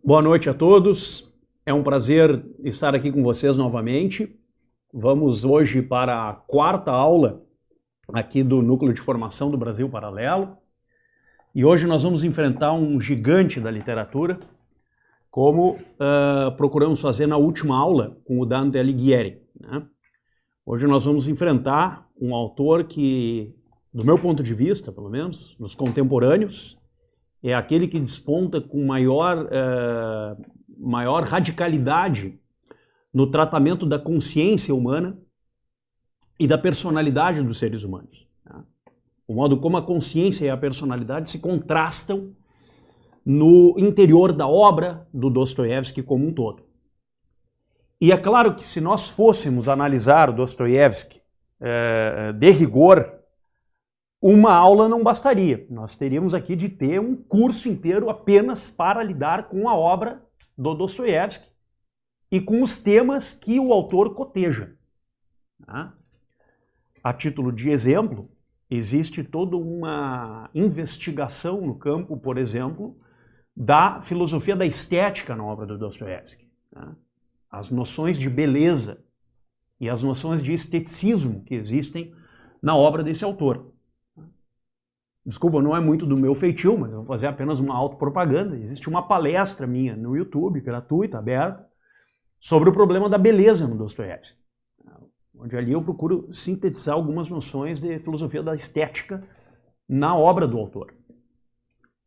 Boa noite a todos, é um prazer estar aqui com vocês novamente. Vamos hoje para a quarta aula aqui do Núcleo de Formação do Brasil Paralelo. E hoje nós vamos enfrentar um gigante da literatura, como procuramos fazer na última aula com o Dante Alighieri, né? Hoje nós vamos enfrentar um autor que, do meu ponto de vista, pelo menos, nos contemporâneos, é aquele que desponta com maior radicalidade no tratamento da consciência humana e da personalidade dos seres humanos. Tá? O modo como a consciência e a personalidade se contrastam no interior da obra do Dostoiévski como um todo. E é claro que se nós fôssemos analisar o Dostoiévski de rigor, uma aula não bastaria. Nós teríamos aqui de ter um curso inteiro apenas para lidar com a obra do Dostoiévski e com os temas que o autor coteja. Tá? A título de exemplo, existe toda uma investigação no campo, por exemplo, da filosofia da estética na obra do Dostoiévski. Tá? As noções de beleza e as noções de esteticismo que existem na obra desse autor. Desculpa, não é muito do meu feitio, mas eu vou fazer apenas uma autopropaganda. Existe uma palestra minha no YouTube, gratuita, aberta, sobre o problema da beleza no Dostoiévski, onde ali eu procuro sintetizar algumas noções de filosofia da estética na obra do autor.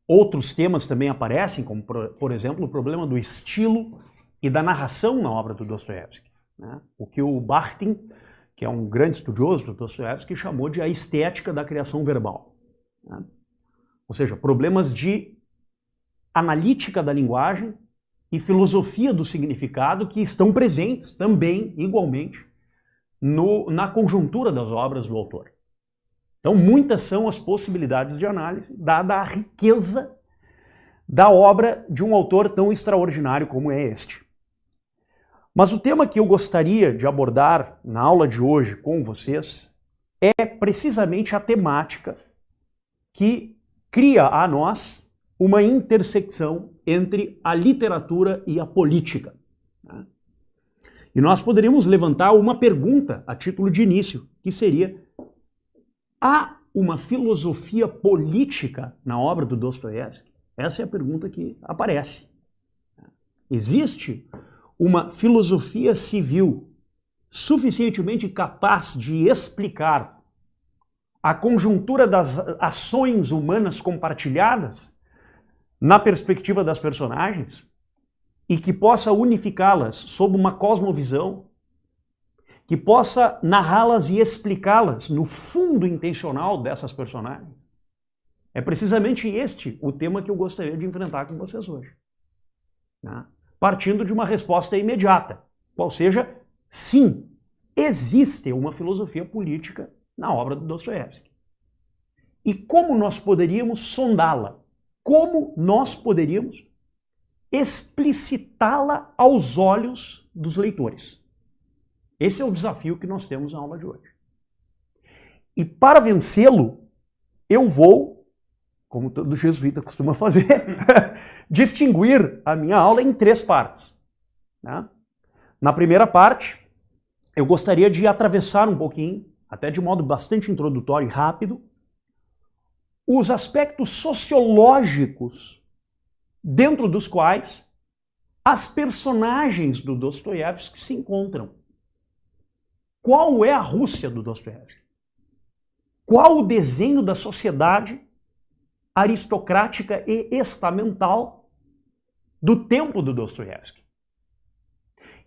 Outros temas também aparecem, como, por exemplo, o problema do estilo e da narração na obra do Dostoiévski, né? O que o Bakhtin, que é um grande estudioso do Dostoiévski, chamou de a estética da criação verbal. Ou seja, problemas de analítica da linguagem e filosofia do significado que estão presentes também, igualmente, na conjuntura das obras do autor. Então, muitas são as possibilidades de análise, dada a riqueza da obra de um autor tão extraordinário como é este. Mas o tema que eu gostaria de abordar na aula de hoje com vocês é precisamente a temática que cria a nós uma intersecção entre a literatura e a política. Né? E nós poderíamos levantar uma pergunta a título de início, que seria: há uma filosofia política na obra do Dostoiévski? Essa é a pergunta que aparece. Existe uma filosofia civil suficientemente capaz de explicar a conjuntura das ações humanas compartilhadas na perspectiva das personagens e que possa unificá-las sob uma cosmovisão, que possa narrá-las e explicá-las no fundo intencional dessas personagens? É precisamente este o tema que eu gostaria de enfrentar com vocês hoje, né? Partindo de uma resposta imediata, qual seja: sim, existe uma filosofia política na obra do Dostoiévski. E como nós poderíamos sondá-la? Como nós poderíamos explicitá-la aos olhos dos leitores? Esse é o desafio que nós temos na aula de hoje. E para vencê-lo, eu vou, como todo jesuíta costuma fazer, distinguir a minha aula em 3 partes. Né? Na primeira parte, eu gostaria de atravessar um pouquinho, até de modo bastante introdutório e rápido, os aspectos sociológicos dentro dos quais as personagens do Dostoiévski se encontram. Qual é a Rússia do Dostoiévski? Qual o desenho da sociedade aristocrática e estamental do tempo do Dostoiévski?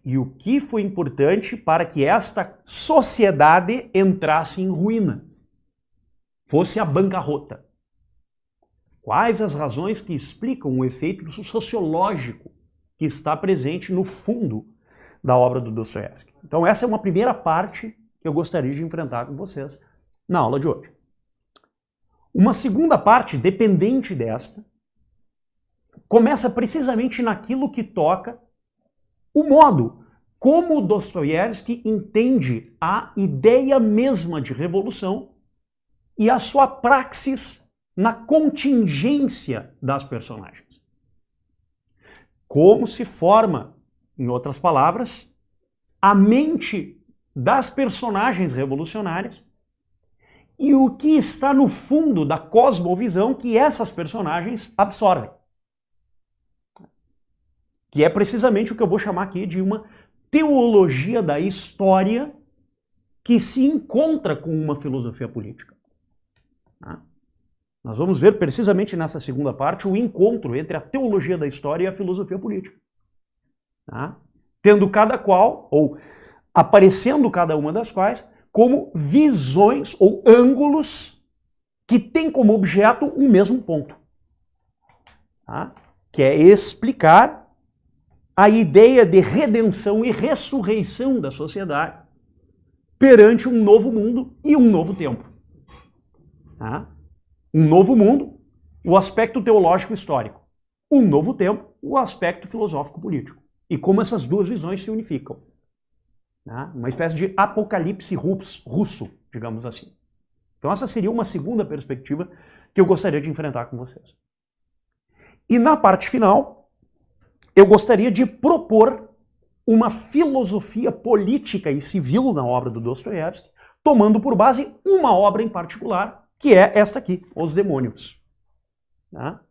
E o que foi importante para que esta sociedade entrasse em ruína, fosse a bancarrota? Quais as razões que explicam o efeito sociológico que está presente no fundo da obra do Dostoiévski? Então essa é uma primeira parte que eu gostaria de enfrentar com vocês na aula de hoje. Uma segunda parte, dependente desta, começa precisamente naquilo que toca o modo como Dostoiévski entende a ideia mesma de revolução e a sua praxis na contingência das personagens. como se forma, em outras palavras, a mente das personagens revolucionárias e o que está no fundo da cosmovisão que essas personagens absorvem. Que é precisamente o que eu vou chamar aqui de uma teologia da história que se encontra com uma filosofia política. Tá? Nós vamos ver precisamente nessa segunda parte o encontro entre a teologia da história e a filosofia política. Tá? Tendo cada qual, ou aparecendo cada uma das quais, como visões ou ângulos que têm como objeto um mesmo ponto. Tá? Que é explicar a ideia de redenção e ressurreição da sociedade perante um novo mundo e um novo tempo. Tá? Um novo mundo, o aspecto teológico histórico. Um novo tempo, o aspecto filosófico político. E como essas duas visões se unificam. Tá? Uma espécie de apocalipse russo, digamos assim. Então essa seria uma segunda perspectiva que eu gostaria de enfrentar com vocês. E na parte final, eu gostaria de propor uma filosofia política e civil na obra do Dostoiévski, tomando por base uma obra em particular, que é esta aqui, Os Demônios. Tá?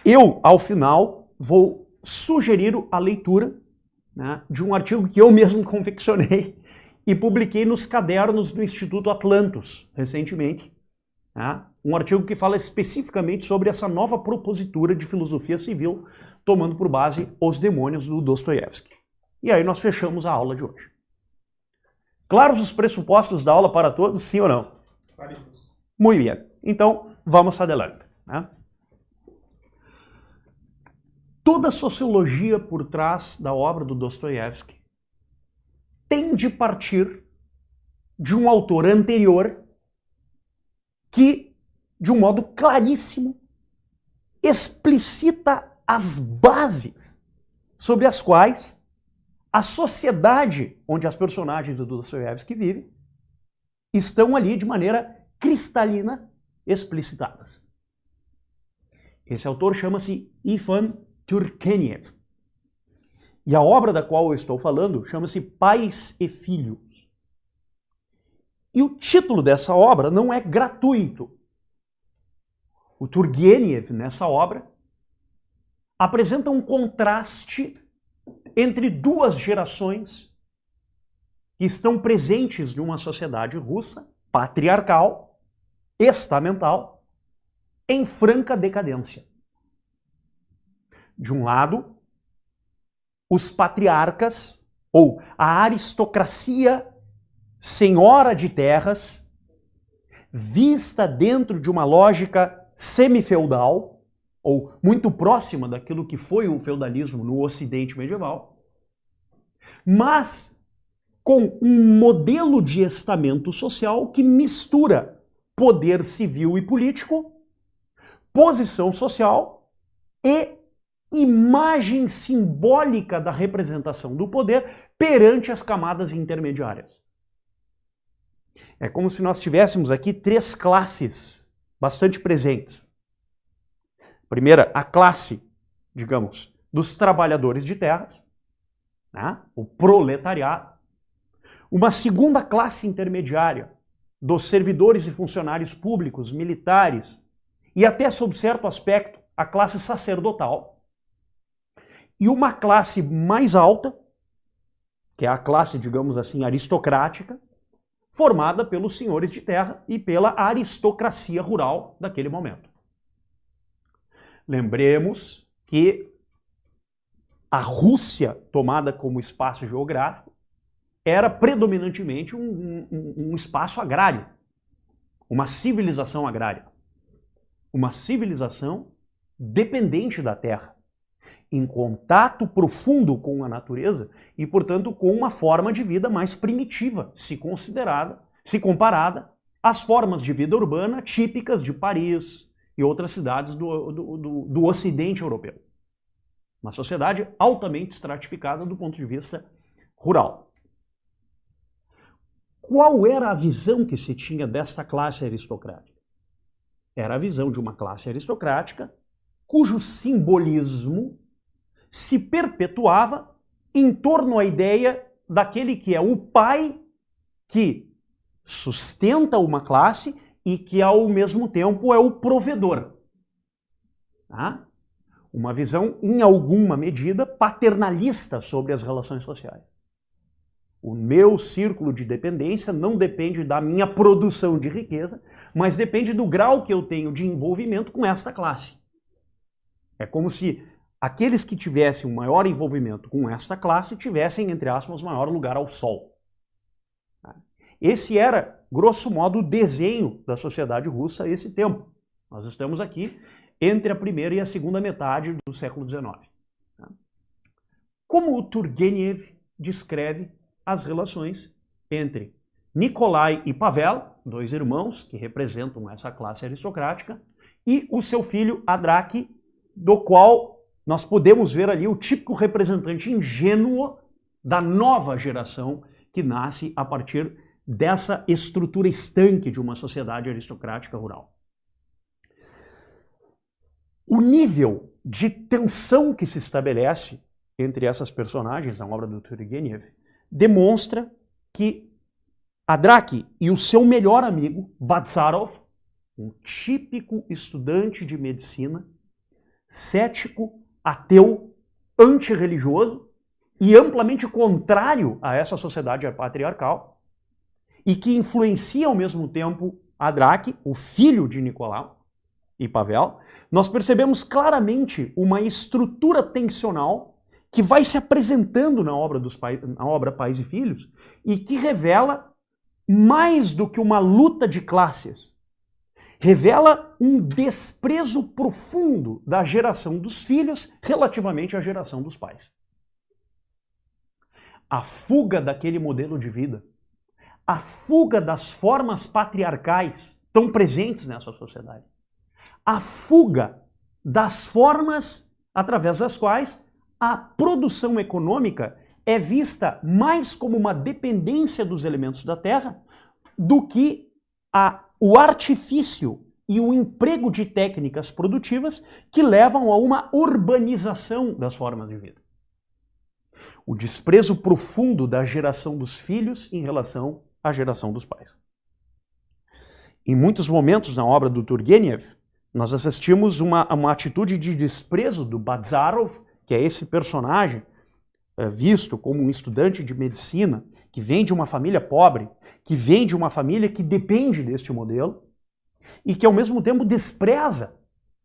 Eu, ao final, vou sugerir a leitura, né, de um artigo que eu mesmo confeccionei e publiquei nos cadernos do Instituto Atlantos, recentemente. Tá? Um artigo que fala especificamente sobre essa nova propositura de filosofia civil, tomando por base Os Demônios, do Dostoiévski. E aí nós fechamos a aula de hoje. Claros os pressupostos da aula para todos, sim ou não? Claríssimos. Muito bem. Então, vamos adelante. Né? Toda a sociologia por trás da obra do Dostoiévski tem de partir de um autor anterior que, de um modo claríssimo, explicita as bases sobre as quais a sociedade onde as personagens do Dostoiévski vivem estão ali de maneira cristalina explicitadas. Esse autor chama-se Ivan Turgenev. E a obra da qual eu estou falando chama-se Pais e Filhos. E o título dessa obra não é gratuito. O Turgenev, nessa obra, apresenta um contraste entre duas gerações que estão presentes numa sociedade russa, patriarcal, estamental, em franca decadência. De um lado, os patriarcas, ou a aristocracia senhora de terras, vista dentro de uma lógica semifeudal, ou muito próxima daquilo que foi o feudalismo no Ocidente medieval, mas com um modelo de estamento social que mistura poder civil e político, posição social e imagem simbólica da representação do poder perante as camadas intermediárias. É como se nós tivéssemos aqui três classes bastante presentes. Primeira, a classe, digamos, dos trabalhadores de terras, né? O proletariado. Uma segunda classe intermediária dos servidores e funcionários públicos, militares, e até, sob certo aspecto, a classe sacerdotal. E uma classe mais alta, que é a classe, digamos assim, aristocrática, formada pelos senhores de terra e pela aristocracia rural daquele momento. Lembremos que a Rússia, tomada como espaço geográfico, era predominantemente um espaço agrário, uma civilização agrária, uma civilização dependente da terra, em contato profundo com a natureza e, portanto, com uma forma de vida mais primitiva, se comparada às formas de vida urbana típicas de Paris e outras cidades do Ocidente europeu. Uma sociedade altamente estratificada do ponto de vista rural. Qual era a visão que se tinha desta classe aristocrática? Era a visão de uma classe aristocrática cujo simbolismo se perpetuava em torno à ideia daquele que é o pai que sustenta uma classe e que, ao mesmo tempo, é o provedor. Tá? Uma visão, em alguma medida, paternalista sobre as relações sociais. O meu círculo de dependência não depende da minha produção de riqueza, mas depende do grau que eu tenho de envolvimento com esta classe. É como se aqueles que tivessem um maior envolvimento com esta classe tivessem, entre aspas, maior lugar ao sol. Esse era, grosso modo, o desenho da sociedade russa a esse tempo. Nós estamos aqui entre a primeira e a segunda metade do século XIX. Como o Turgenev descreve as relações entre Nikolai e Pavel, dois irmãos que representam essa classe aristocrática, e o seu filho Adraque, do qual nós podemos ver ali o típico representante ingênuo da nova geração que nasce a partir dessa estrutura estanque de uma sociedade aristocrática rural. O nível de tensão que se estabelece entre essas personagens na obra do Turgenev demonstra que Adraque e o seu melhor amigo, Bazarov, um típico estudante de medicina, cético, ateu, antirreligioso e amplamente contrário a essa sociedade patriarcal, e que influencia ao mesmo tempo Adraque, o filho de Nicolau e Pavel, nós percebemos claramente uma estrutura tensional que vai se apresentando na obra Pais e Filhos e que revela mais do que uma luta de classes. Revela um desprezo profundo da geração dos filhos relativamente à geração dos pais. A fuga daquele modelo de vida, a fuga das formas patriarcais tão presentes nessa sociedade, a fuga das formas através das quais a produção econômica é vista mais como uma dependência dos elementos da terra do que o artifício e o emprego de técnicas produtivas que levam a uma urbanização das formas de vida. O desprezo profundo da geração dos filhos em relação à geração dos pais. Em muitos momentos na obra do Turgenev, nós assistimos uma atitude de desprezo do Bazarov, que é esse personagem visto como um estudante de medicina, que vem de uma família pobre, que vem de uma família que depende deste modelo, e que ao mesmo tempo despreza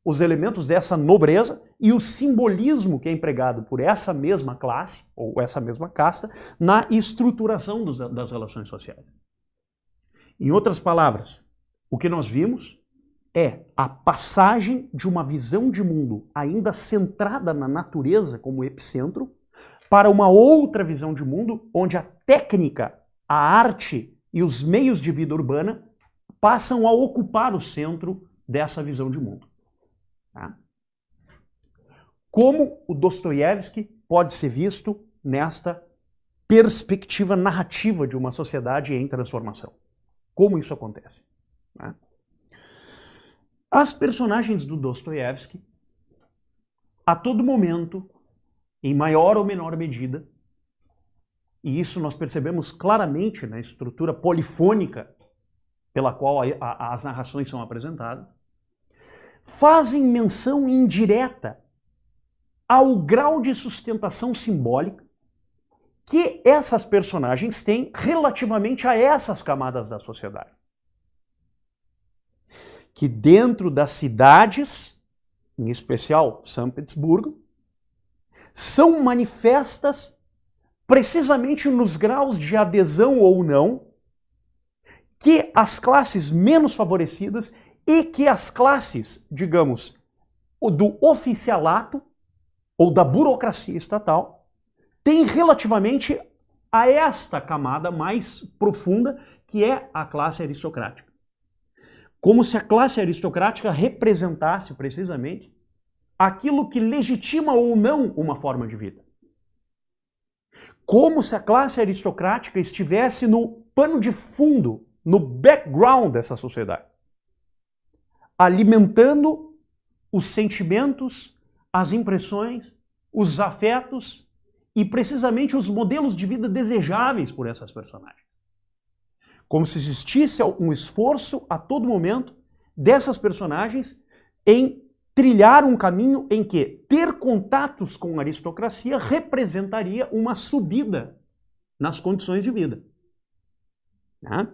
os elementos dessa nobreza e o simbolismo que é empregado por essa mesma classe, ou essa mesma casta, na estruturação das relações sociais. Em outras palavras, o que nós vimos é a passagem de uma visão de mundo ainda centrada na natureza como epicentro para uma outra visão de mundo onde a técnica, a arte e os meios de vida urbana passam a ocupar o centro dessa visão de mundo. Tá? Como o Dostoiévski pode ser visto nesta perspectiva narrativa de uma sociedade em transformação? Como isso acontece? Tá? As personagens do Dostoiévski, a todo momento, em maior ou menor medida, e isso nós percebemos claramente na estrutura polifônica pela qual as narrações são apresentadas, fazem menção indireta ao grau de sustentação simbólica que essas personagens têm relativamente a essas camadas da sociedade. Que dentro das cidades, em especial São Petersburgo, são manifestas precisamente nos graus de adesão ou não que as classes menos favorecidas e que as classes, digamos, do oficialato ou da burocracia estatal têm relativamente a esta camada mais profunda que é a classe aristocrática. Como se a classe aristocrática representasse precisamente aquilo que legitima ou não uma forma de vida. Como se a classe aristocrática estivesse no pano de fundo, no background dessa sociedade, alimentando os sentimentos, as impressões os afetos e precisamente os modelos de vida desejáveis por essas personagens. Como se existisse um esforço a todo momento dessas personagens em trilhar um caminho em que ter contatos com a aristocracia representaria uma subida nas condições de vida. Né?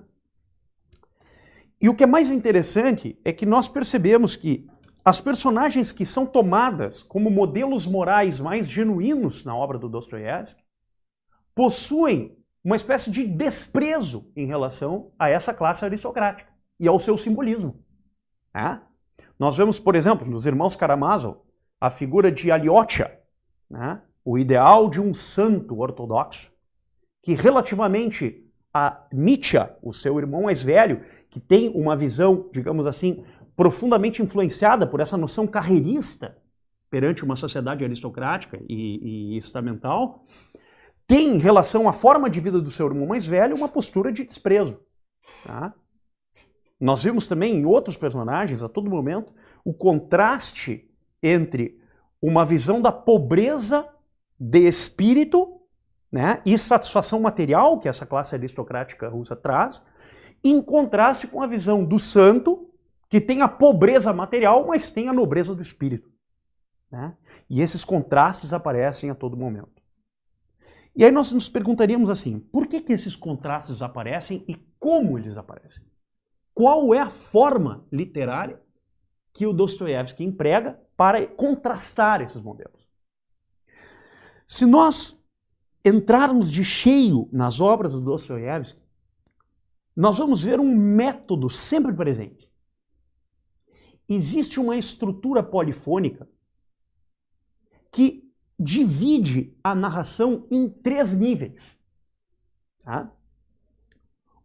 E o que é mais interessante é que nós percebemos que as personagens que são tomadas como modelos morais mais genuínos na obra do Dostoiévski possuem uma espécie de desprezo em relação a essa classe aristocrática e ao seu simbolismo. Né? Nós vemos, por exemplo, nos Irmãos Karamazov, a figura de Alyosha, né? O ideal de um santo ortodoxo, que relativamente a Mitya, o seu irmão mais velho, que tem uma visão, digamos assim, profundamente influenciada por essa noção carreirista perante uma sociedade aristocrática e estamental, tem em relação à forma de vida do seu irmão mais velho uma postura de desprezo. Tá? Nós vimos também em outros personagens, a todo momento, o contraste entre uma visão da pobreza de espírito, né, e satisfação material que essa classe aristocrática russa traz, em contraste com a visão do santo, que tem a pobreza material, mas tem a nobreza do espírito. Né? E esses contrastes aparecem a todo momento. E aí nós nos perguntaríamos assim, por que esses contrastes aparecem e como eles aparecem? Qual é a forma literária que o Dostoiévski emprega para contrastar esses modelos? Se nós entrarmos de cheio nas obras do Dostoiévski, nós vamos ver um método sempre presente. Existe uma estrutura polifônica que divide a narração em 3 níveis. Tá?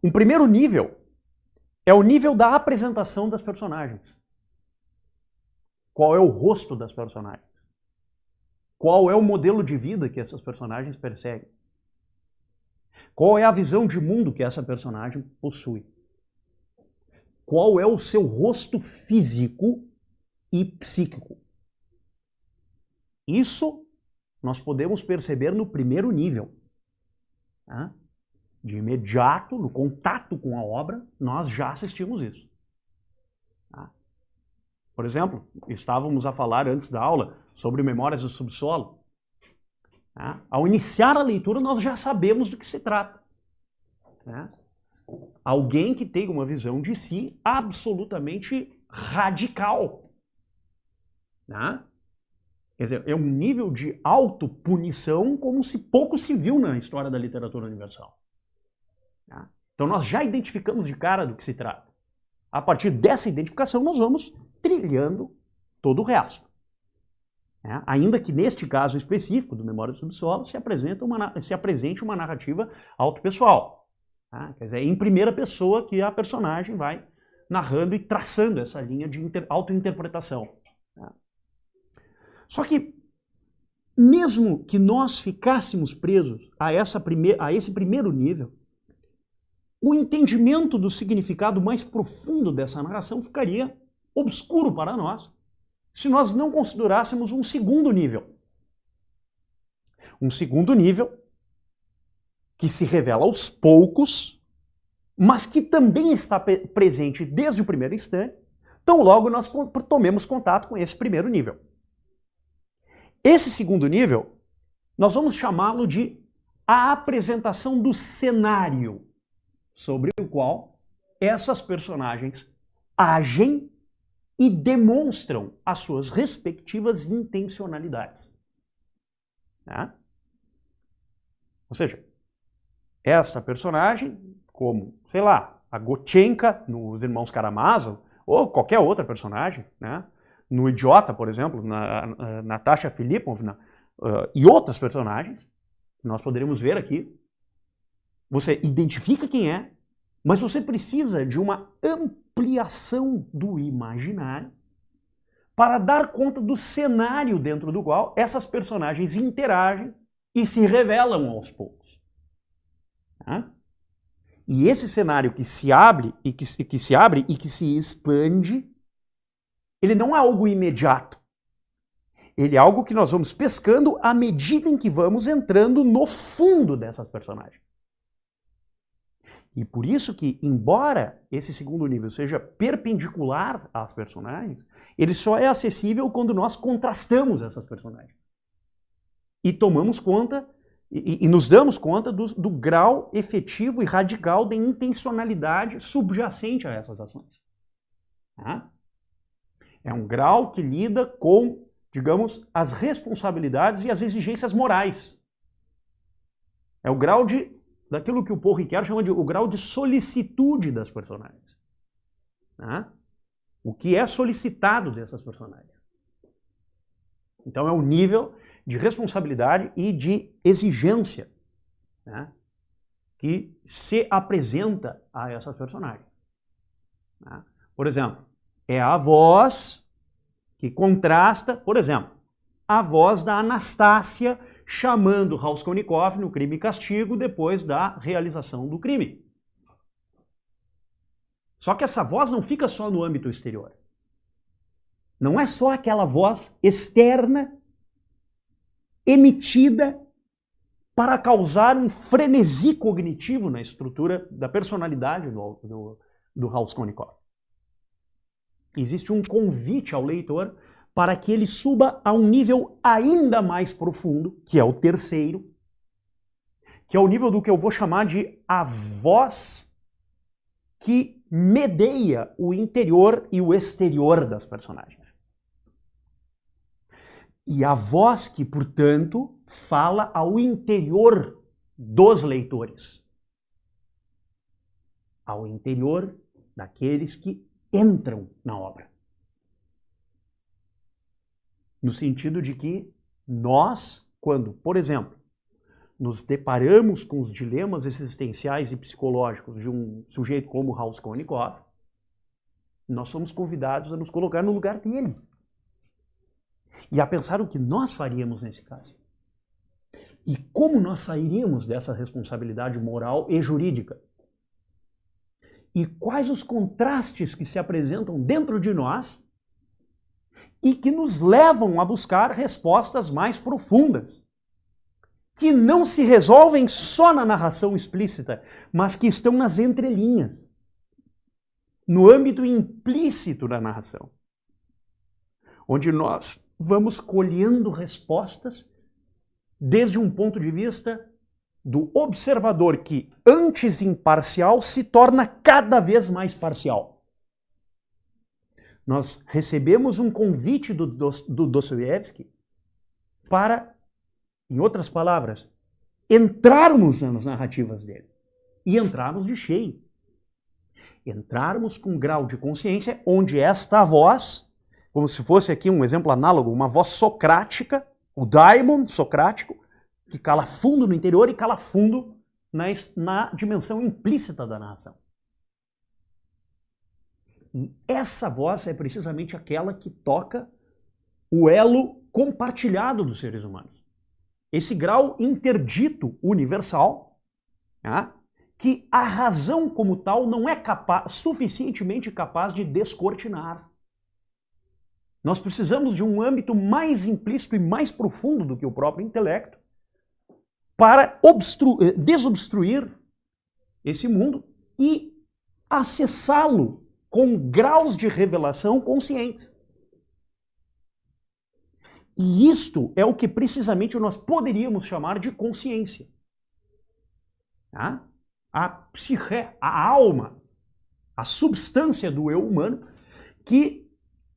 Um primeiro nível é o nível da apresentação das personagens. Qual é o rosto das personagens? Qual é o modelo de vida que essas personagens perseguem? Qual é a visão de mundo que essa personagem possui? Qual é o seu rosto físico e psíquico? Isso nós podemos perceber no primeiro nível. Tá? De imediato, no contato com a obra, nós já assistimos isso. Tá? Por exemplo, estávamos a falar antes da aula sobre Memórias do Subsolo. Tá? Ao iniciar a leitura, nós já sabemos do que se trata. Tá? Alguém que tem uma visão de si absolutamente radical. Tá? Quer dizer, é um nível de autopunição como se pouco se viu na história da literatura universal. Tá? Então nós já identificamos de cara do que se trata. A partir dessa identificação nós vamos trilhando todo o resto. Tá? Ainda que neste caso específico do Memória do Subsolo se apresente uma narrativa autopessoal. Tá? Quer dizer, é em primeira pessoa que a personagem vai narrando e traçando essa linha de autointerpretação. Tá? Só que, mesmo que nós ficássemos presos a esse primeiro nível, o entendimento do significado mais profundo dessa narração ficaria obscuro para nós, se nós não considerássemos um segundo nível. Um segundo nível que se revela aos poucos, mas que também está presente desde o primeiro instante, tão logo nós tomemos contato com esse primeiro nível. Esse segundo nível, nós vamos chamá-lo de a apresentação do cenário sobre o qual essas personagens agem e demonstram as suas respectivas intencionalidades. Tá? Ou seja, esta personagem, como, sei lá, a Gotchenka nos Irmãos Karamazov, ou qualquer outra personagem, né? No Idiota, por exemplo, na Natasha Filipovna, e outras personagens, que nós poderíamos ver aqui, você identifica quem é, mas você precisa de uma ampliação do imaginário para dar conta do cenário dentro do qual essas personagens interagem e se revelam aos poucos. Tá? E esse cenário que se abre e que se expande, ele não é algo imediato. Ele é algo que nós vamos pescando à medida em que vamos entrando no fundo dessas personagens. E por isso que, embora esse segundo nível seja perpendicular às personagens, ele só é acessível quando nós contrastamos essas personagens. E tomamos conta, e nos damos conta do grau efetivo e radical de intencionalidade subjacente a essas ações. Tá? É um grau que lida com, digamos, as responsabilidades e as exigências morais. É o grau daquilo que o Paul Ricoeur chama de o grau de solicitude das personagens. Né? O que é solicitado dessas personagens. Então é o nível de responsabilidade e de exigência, né, que se apresenta a essas personagens. Né? Por exemplo, é a voz que contrasta, por exemplo, a voz da Anastácia chamando Raskolnikov no Crime e Castigo depois da realização do crime. Só que essa voz não fica só no âmbito exterior. Não é só aquela voz externa emitida para causar um frenesi cognitivo na estrutura da personalidade do Raskolnikov. Existe um convite ao leitor para que ele suba a um nível ainda mais profundo, que é o terceiro, que é o nível do que eu vou chamar de a voz que medeia o interior e o exterior das personagens. E a voz que, portanto, fala ao interior dos leitores. Ao interior daqueles que entram na obra. No sentido de que nós, quando, por exemplo, nos deparamos com os dilemas existenciais e psicológicos de um sujeito como Raskolnikov, nós somos convidados a nos colocar no lugar dele. E a pensar o que nós faríamos nesse caso. E como nós sairíamos dessa responsabilidade moral e jurídica. E quais os contrastes que se apresentam dentro de nós e que nos levam a buscar respostas mais profundas, que não se resolvem só na narração explícita, mas que estão nas entrelinhas, no âmbito implícito da narração, onde nós vamos colhendo respostas desde um ponto de vista do observador que, antes imparcial, se torna cada vez mais parcial. Nós recebemos um convite do Dostoiévski para, em outras palavras, entrarmos nas narrativas dele. E entrarmos de cheio. Entrarmos com um grau de consciência onde esta voz, como se fosse aqui um exemplo análogo, uma voz socrática, o daimon socrático, que cala fundo no interior e cala fundo na dimensão implícita da narração. E essa voz é precisamente aquela que toca o elo compartilhado dos seres humanos. Esse grau interdito universal, né, que a razão como tal não é suficientemente capaz de descortinar. Nós precisamos de um âmbito mais implícito e mais profundo do que o próprio intelecto para desobstruir esse mundo e acessá-lo com graus de revelação conscientes. E isto é o que precisamente nós poderíamos chamar de consciência. Tá? A psique, a alma, a substância do eu humano que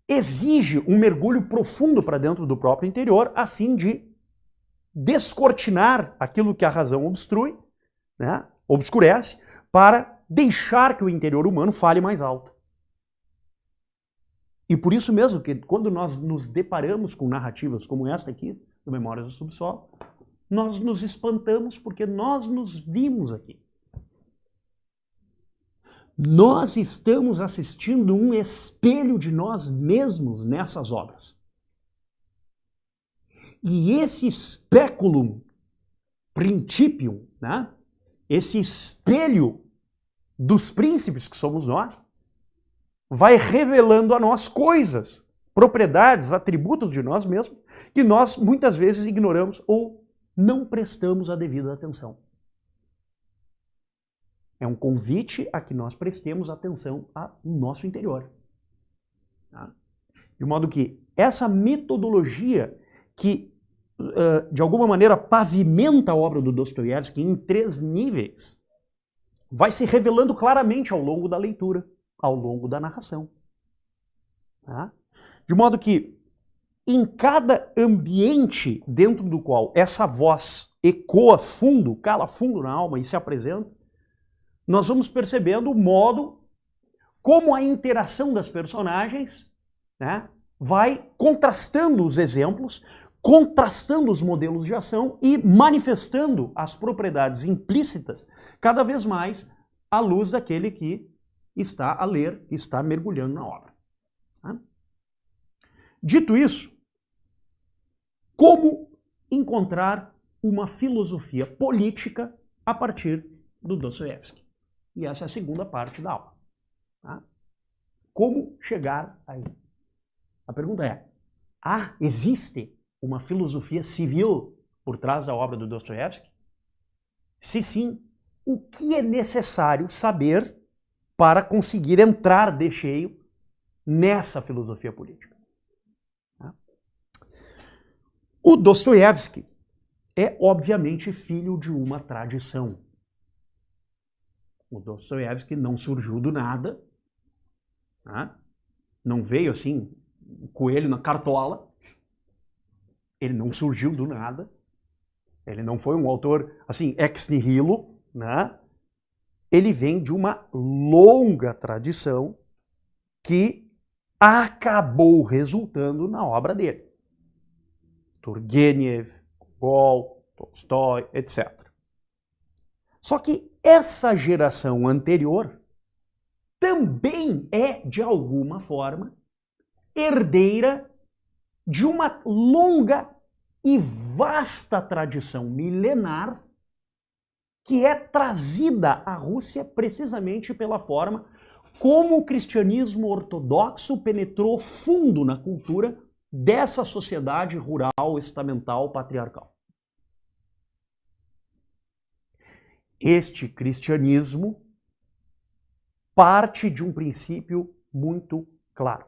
exige um mergulho profundo para dentro do próprio interior a fim de descortinar aquilo que a razão obstrui, né, obscurece, para deixar que o interior humano fale mais alto. E por isso mesmo que quando nós nos deparamos com narrativas como esta aqui, do Memórias do Subsolo, nós nos espantamos porque nós nos vimos aqui. Nós estamos assistindo um espelho de nós mesmos nessas obras. E esse speculum principium, né? Esse espelho dos príncipes que somos nós, vai revelando a nós coisas propriedades, atributos de nós mesmos, que nós muitas vezes ignoramos ou não prestamos a devida atenção. É um convite a que nós prestemos atenção ao nosso interior. Tá? De modo que essa metodologia que, de alguma maneira, pavimenta a obra do Dostoiévski em 3 níveis, vai se revelando claramente ao longo da leitura, ao longo da narração. Tá? De modo que, em cada ambiente dentro do qual essa voz ecoa fundo, cala fundo na alma e se apresenta, nós vamos percebendo o modo como a interação das personagens, né, vai contrastando os exemplos, contrastando os modelos de ação e manifestando as propriedades implícitas cada vez mais à luz daquele que está a ler, que está mergulhando na obra. Tá? Dito isso, como encontrar uma filosofia política a partir do Dostoiévski? E essa é a segunda parte da aula. Tá? Como chegar aí? A pergunta é, existe uma filosofia civil por trás da obra do Dostoiévski? Se sim, o que é necessário saber para conseguir entrar de cheio nessa filosofia política? Tá? O Dostoiévski é, obviamente, filho de uma tradição. O Dostoiévski não surgiu do nada, tá? Não veio assim, coelho na cartola. Ele não surgiu do nada. Ele não foi um autor assim ex nihilo, né? Ele vem de uma longa tradição que acabou resultando na obra dele. Turgenev, Gogol, Tolstói, etc. Só que essa geração anterior também é, de alguma forma, herdeira de uma longa e vasta tradição milenar que é trazida à Rússia precisamente pela forma como o cristianismo ortodoxo penetrou fundo na cultura dessa sociedade rural, estamental, patriarcal. Este cristianismo parte de um princípio muito claro.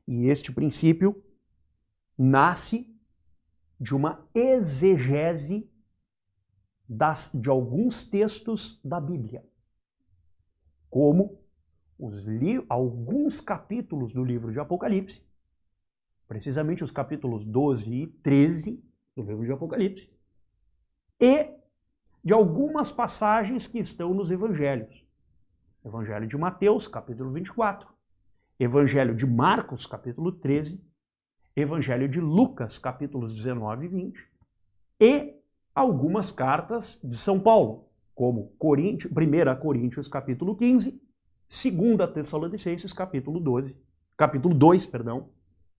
E este princípio nasce de uma exegese de alguns textos da Bíblia, como alguns capítulos do livro de Apocalipse, precisamente os capítulos 12 e 13 do livro de Apocalipse, e de algumas passagens que estão nos evangelhos. Evangelho de Mateus, capítulo 24, Evangelho de Marcos, capítulo 13, Evangelho de Lucas, capítulos 19 e 20, e algumas cartas de São Paulo, como 1 Coríntios, capítulo 15, 2 Tessalonicenses, capítulo 2,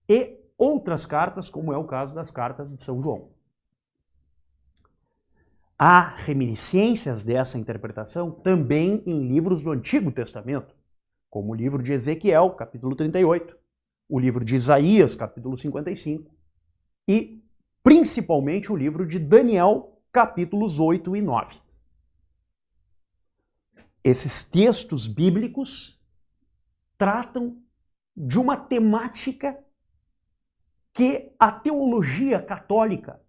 e outras cartas, como é o caso das cartas de São João. Há reminiscências dessa interpretação também em livros do Antigo Testamento, como o livro de Ezequiel, capítulo 38, o livro de Isaías, capítulo 55, e principalmente o livro de Daniel, capítulos 8 e 9. Esses textos bíblicos tratam de uma temática que a teologia católica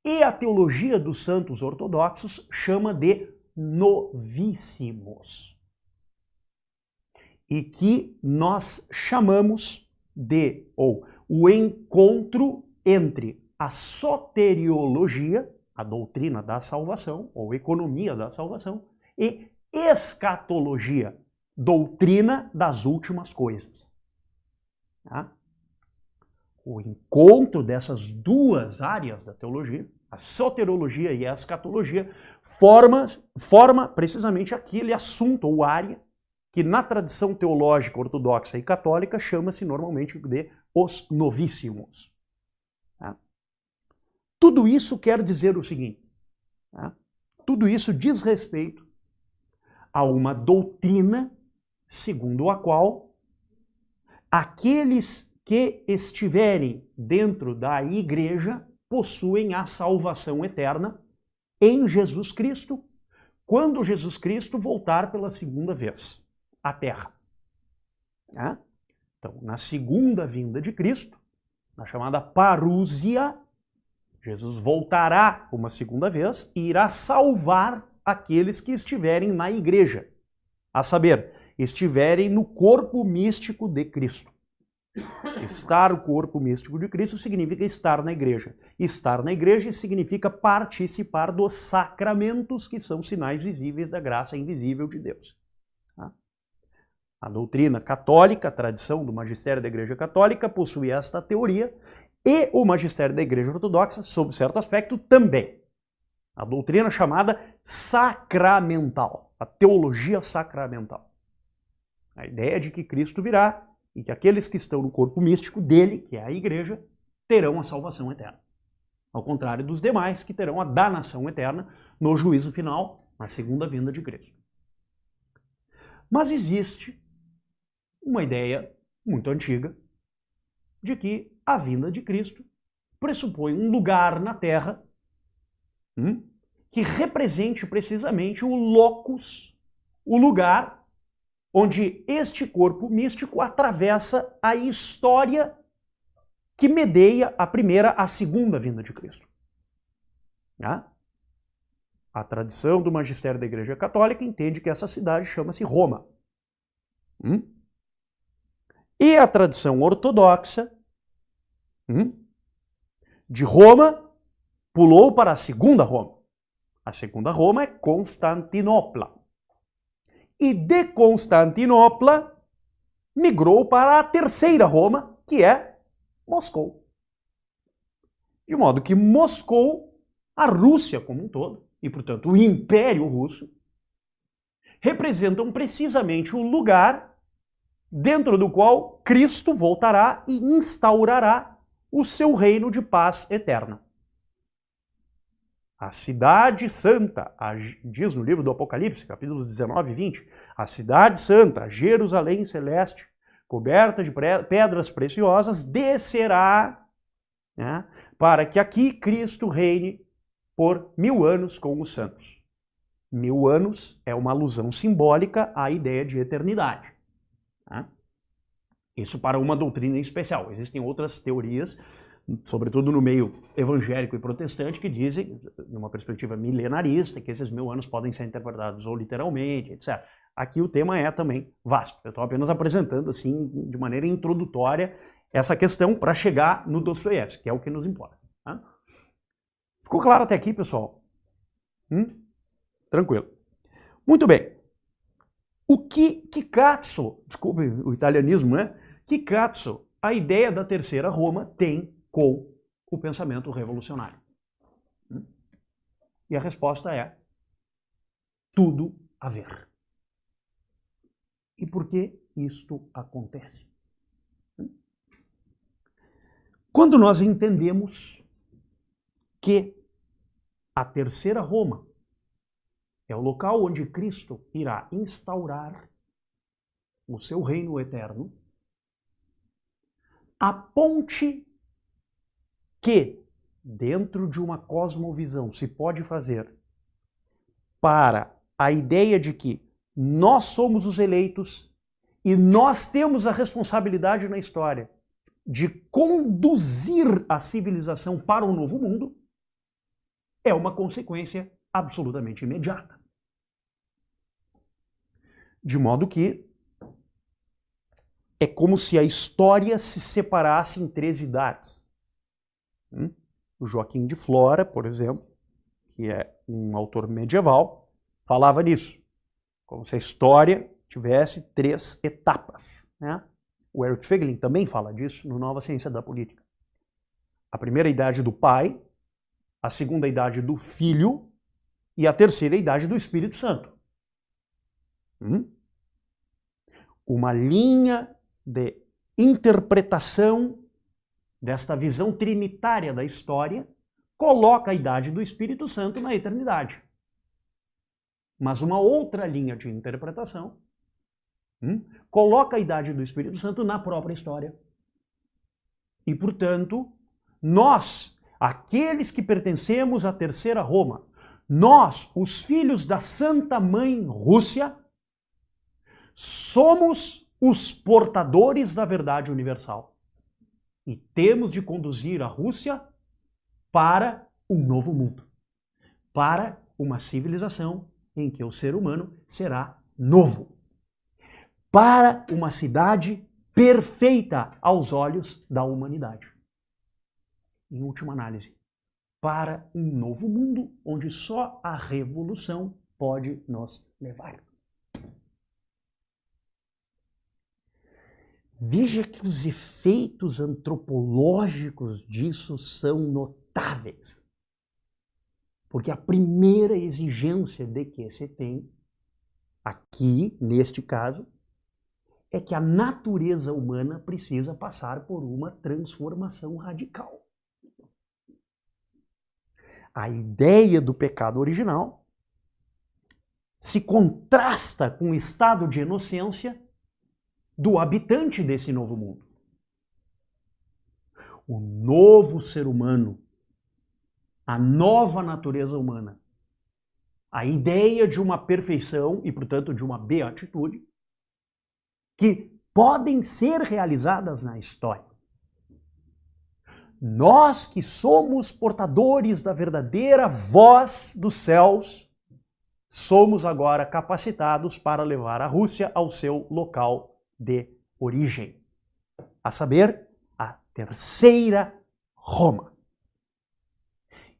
e a teologia dos santos ortodoxos chama de novíssimos. E que nós chamamos de, o encontro entre a soteriologia, a doutrina da salvação, ou economia da salvação, e escatologia, doutrina das últimas coisas. Tá? O encontro dessas duas áreas da teologia, a soteriologia e a escatologia, forma precisamente aquele assunto ou área que na tradição teológica ortodoxa e católica chama-se normalmente de os novíssimos. Tá? Tudo isso quer dizer o seguinte, tá? Tudo isso diz respeito a uma doutrina segundo a qual aqueles que estiverem dentro da igreja possuem a salvação eterna em Jesus Cristo, quando Jesus Cristo voltar pela segunda vez à Terra. Então, na segunda vinda de Cristo, na chamada parúsia, Jesus voltará uma segunda vez e irá salvar aqueles que estiverem na igreja, a saber, estiverem no corpo místico de Cristo. Estar no corpo místico de Cristo significa estar na igreja. Estar na igreja significa participar dos sacramentos, que são sinais visíveis da graça invisível de Deus. A doutrina católica, a tradição do magistério da Igreja Católica, possui esta teoria, e o magistério da Igreja Ortodoxa, sob certo aspecto, também. A doutrina chamada sacramental, a teologia sacramental. A ideia de que Cristo virá e que aqueles que estão no corpo místico dele, que é a igreja, terão a salvação eterna. Ao contrário dos demais, que terão a danação eterna no juízo final, na segunda vinda de Cristo. Mas existe uma ideia muito antiga de que a vinda de Cristo pressupõe um lugar na Terra que represente precisamente o locus, o lugar onde este corpo místico atravessa a história que medeia a primeira, a segunda vinda de Cristo. A tradição do magistério da Igreja Católica entende que essa cidade chama-se Roma. E a tradição ortodoxa de Roma pulou para a segunda Roma. A segunda Roma é Constantinopla. E de Constantinopla migrou para a terceira Roma, que é Moscou. De modo que Moscou, a Rússia como um todo, e portanto o Império Russo, representam precisamente o lugar dentro do qual Cristo voltará e instaurará o seu reino de paz eterna. A cidade santa, diz no livro do Apocalipse, capítulos 19 e 20, a cidade santa, Jerusalém celeste, coberta de pedras preciosas, descerá para que aqui Cristo reine por 1000 anos com os santos. 1000 anos é uma alusão simbólica à ideia de eternidade. Isso para uma doutrina em especial. Existem outras teorias, sobretudo no meio evangélico e protestante, que dizem, numa perspectiva milenarista, que esses 1000 anos podem ser interpretados ou literalmente, etc. Aqui o tema é também vasto. Eu estou apenas apresentando, assim, de maneira introdutória, essa questão para chegar no Dostoiévski, que é o que nos importa. Ficou claro até aqui, pessoal? Tranquilo. Muito bem. O que Kikatsu, desculpe o italianismo, né? Kikatsu, a ideia da terceira Roma, tem com o pensamento revolucionário? E a resposta é tudo a ver. E por que isto acontece? Quando nós entendemos que a terceira Roma é o local onde Cristo irá instaurar o seu reino eterno, a ponte que, dentro de uma cosmovisão, se pode fazer para a ideia de que nós somos os eleitos e nós temos a responsabilidade na história de conduzir a civilização para um novo mundo, é uma consequência absolutamente imediata. De modo que é como se a história se separasse em 3 idades. O Joaquim de Flora, por exemplo, que é um autor medieval, falava nisso. Como se a história tivesse 3 etapas. O Eric Feiglin também fala disso no Nova Ciência da Política. A primeira idade do pai, a segunda idade do filho e a terceira idade do Espírito Santo. Uma linha de interpretação desta visão trinitária da história coloca a idade do Espírito Santo na eternidade. Mas uma outra linha de interpretação coloca a idade do Espírito Santo na própria história. E, portanto, nós, aqueles que pertencemos à Terceira Roma, nós, os filhos da Santa Mãe Rússia, somos os portadores da verdade universal. E temos de conduzir a Rússia para um novo mundo, para uma civilização em que o ser humano será novo, para uma cidade perfeita aos olhos da humanidade. Em última análise, para um novo mundo onde só a revolução pode nos levar. Veja que os efeitos antropológicos disso são notáveis. Porque a primeira exigência de que se tem, aqui, neste caso, é que a natureza humana precisa passar por uma transformação radical. A ideia do pecado original se contrasta com o estado de inocência do habitante desse novo mundo. O novo ser humano, a nova natureza humana, a ideia de uma perfeição e, portanto, de uma beatitude, que podem ser realizadas na história. Nós que somos portadores da verdadeira voz dos céus, somos agora capacitados para levar a Rússia ao seu local de origem, a saber, a Terceira Roma.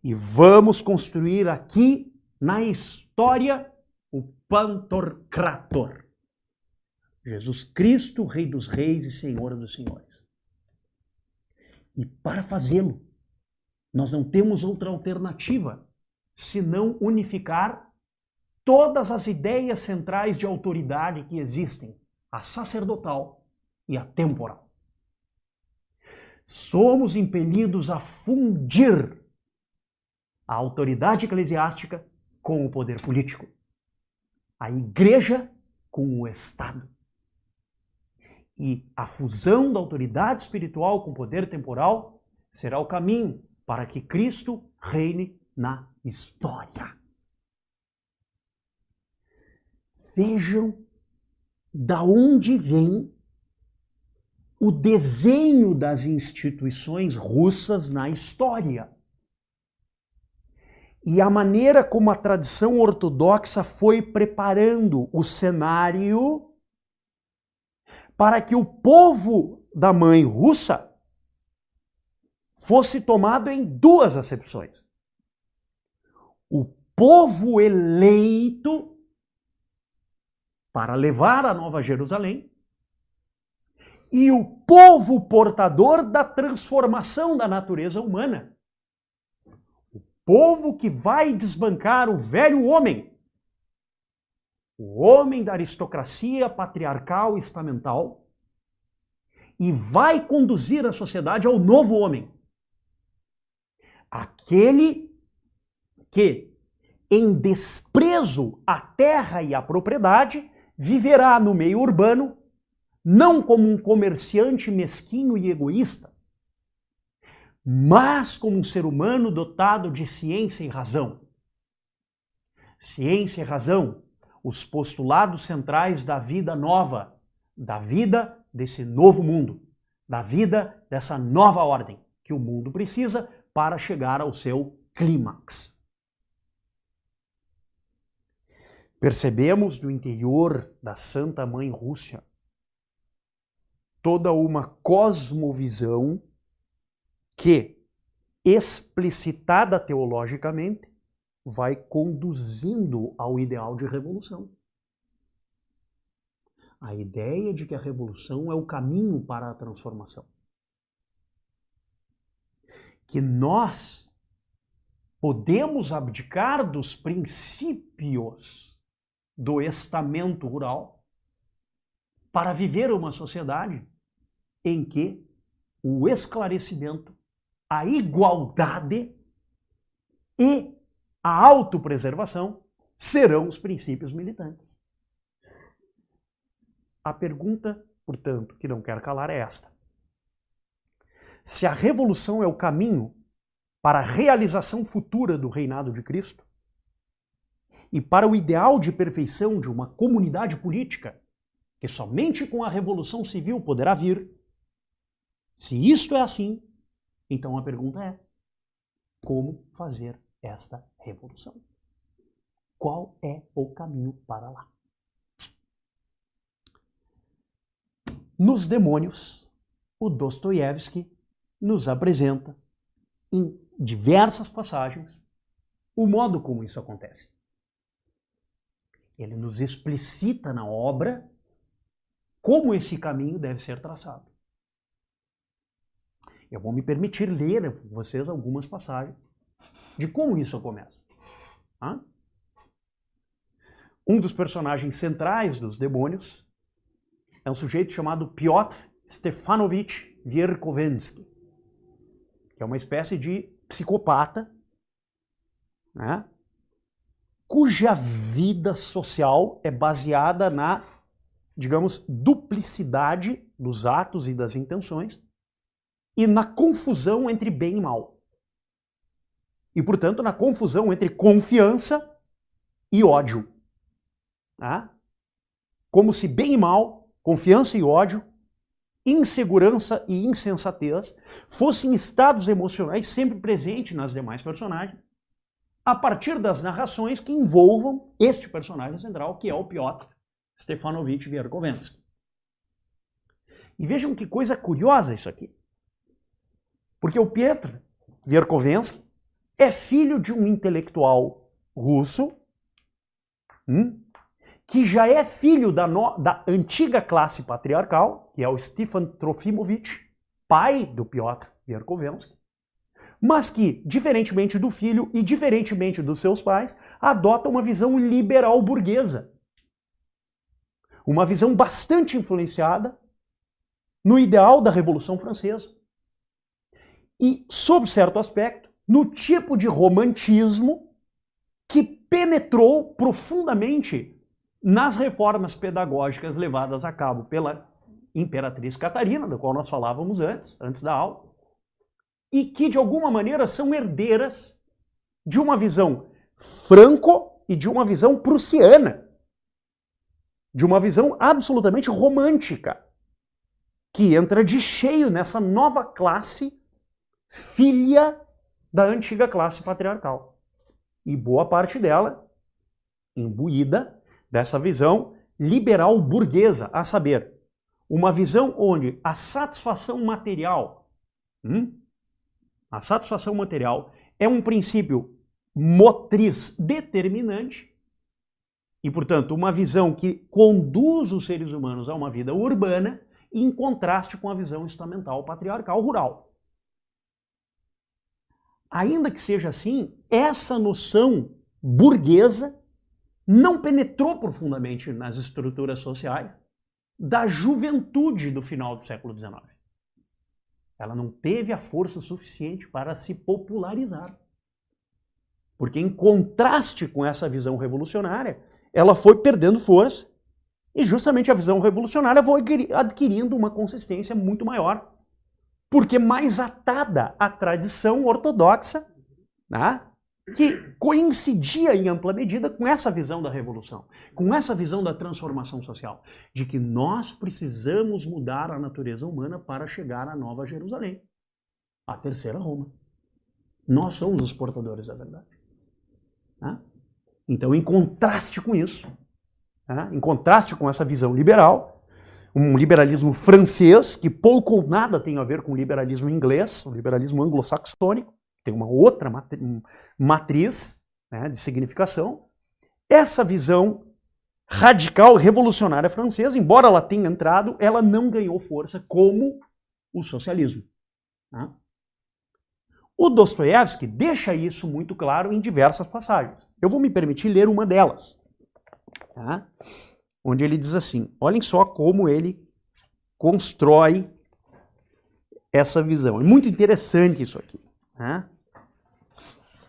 E vamos construir aqui na história o Pantocrator, Jesus Cristo, Rei dos Reis e Senhor dos Senhores. E para fazê-lo, nós não temos outra alternativa senão unificar todas as ideias centrais de autoridade que existem, a sacerdotal e a temporal. Somos impelidos a fundir a autoridade eclesiástica com o poder político, a igreja com o Estado. E a fusão da autoridade espiritual com o poder temporal será o caminho para que Cristo reine na história. Vejam da onde vem o desenho das instituições russas na história. E a maneira como a tradição ortodoxa foi preparando o cenário para que o povo da mãe russa fosse tomado em duas acepções. O povo eleito para levar a Nova Jerusalém e o povo portador da transformação da natureza humana. O povo que vai desbancar o velho homem, o homem da aristocracia patriarcal e estamental, e vai conduzir a sociedade ao novo homem. Aquele que, em desprezo à terra e à propriedade, viverá no meio urbano, não como um comerciante mesquinho e egoísta, mas como um ser humano dotado de ciência e razão. Ciência e razão, os postulados centrais da vida nova, da vida desse novo mundo, da vida dessa nova ordem que o mundo precisa para chegar ao seu clímax. Percebemos no interior da Santa Mãe Rússia toda uma cosmovisão que, explicitada teologicamente, vai conduzindo ao ideal de revolução. A ideia de que a revolução é o caminho para a transformação. Que nós podemos abdicar dos princípios do estamento rural para viver uma sociedade em que o esclarecimento, a igualdade e a autopreservação serão os princípios militantes. A pergunta, portanto, que não quer calar é esta. Se a revolução é o caminho para a realização futura do reinado de Cristo e para o ideal de perfeição de uma comunidade política que somente com a revolução civil poderá vir, se isto é assim, então a pergunta é: como fazer esta revolução? Qual é o caminho para lá? Nos Demônios, o Dostoiévski nos apresenta, em diversas passagens, o modo como isso acontece. Ele nos explicita na obra como esse caminho deve ser traçado. Eu vou me permitir ler a vocês algumas passagens de como isso começa. Um dos personagens centrais dos Demônios é um sujeito chamado Piotr Stefanovich Verkovensky, que é uma espécie de psicopata, né, cuja vida social é baseada na, digamos, duplicidade dos atos e das intenções e na confusão entre bem e mal. E, portanto, na confusão entre confiança e ódio. Né? Como se bem e mal, confiança e ódio, insegurança e insensatez fossem estados emocionais sempre presentes nas demais personagens, a partir das narrações que envolvam este personagem central, que é o Piotr Stefanovich Verkovensky. E vejam que coisa curiosa isso aqui. Porque o Piotr Verkovensky é filho de um intelectual russo, que já é filho da antiga classe patriarcal, que é o Stefan Trofimovich, pai do Piotr Verkovensky, mas que, diferentemente do filho e diferentemente dos seus pais, adota uma visão liberal burguesa. Uma visão bastante influenciada no ideal da Revolução Francesa. E, sob certo aspecto, no tipo de romantismo que penetrou profundamente nas reformas pedagógicas levadas a cabo pela Imperatriz Catarina, da qual nós falávamos antes da aula, e que, de alguma maneira, são herdeiras de uma visão franco e de uma visão prussiana, de uma visão absolutamente romântica, que entra de cheio nessa nova classe filha da antiga classe patriarcal. E boa parte dela imbuída dessa visão liberal burguesa, a saber, uma visão onde a satisfação material, é um princípio motriz determinante e, portanto, uma visão que conduz os seres humanos a uma vida urbana em contraste com a visão estamental patriarcal rural. Ainda que seja assim, essa noção burguesa não penetrou profundamente nas estruturas sociais da juventude do final do século XIX. Ela não teve a força suficiente para se popularizar. Porque, em contraste com essa visão revolucionária, ela foi perdendo força e justamente a visão revolucionária foi adquirindo uma consistência muito maior, porque mais atada à tradição ortodoxa, né, que coincidia em ampla medida com essa visão da revolução, com essa visão da transformação social, de que nós precisamos mudar a natureza humana para chegar à Nova Jerusalém, a terceira Roma. Nós somos os portadores da verdade. Né? Então, em contraste com isso, né, em contraste com essa visão liberal, um liberalismo francês que pouco ou nada tem a ver com o liberalismo inglês, o liberalismo anglo-saxônico, tem uma outra matriz, né, de significação. Essa visão radical, revolucionária francesa, embora ela tenha entrado, ela não ganhou força como o socialismo. Né? O Dostoiévski deixa isso muito claro em diversas passagens. Eu vou me permitir ler uma delas, tá? Onde ele diz assim, olhem só como ele constrói essa visão. É muito interessante isso aqui. Né?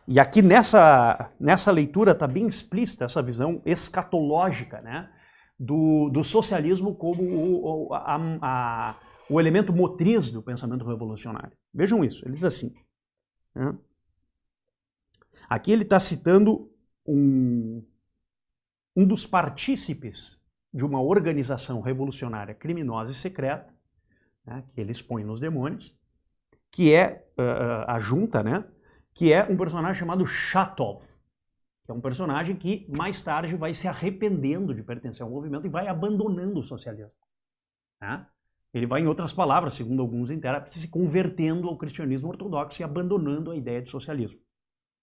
E aqui nessa leitura está bem explícita essa visão escatológica, né, do socialismo como o elemento motriz do pensamento revolucionário. Vejam isso, ele diz assim, né? Aqui ele está citando um dos partícipes de uma organização revolucionária criminosa e secreta, né, que ele expõe nos Demônios, que é a junta, né, que é um personagem chamado Chatov, que é um personagem que mais tarde vai se arrependendo de pertencer ao movimento e vai abandonando o socialismo. Né? Ele vai, em outras palavras, segundo alguns intérpretes, se convertendo ao cristianismo ortodoxo e abandonando a ideia de socialismo.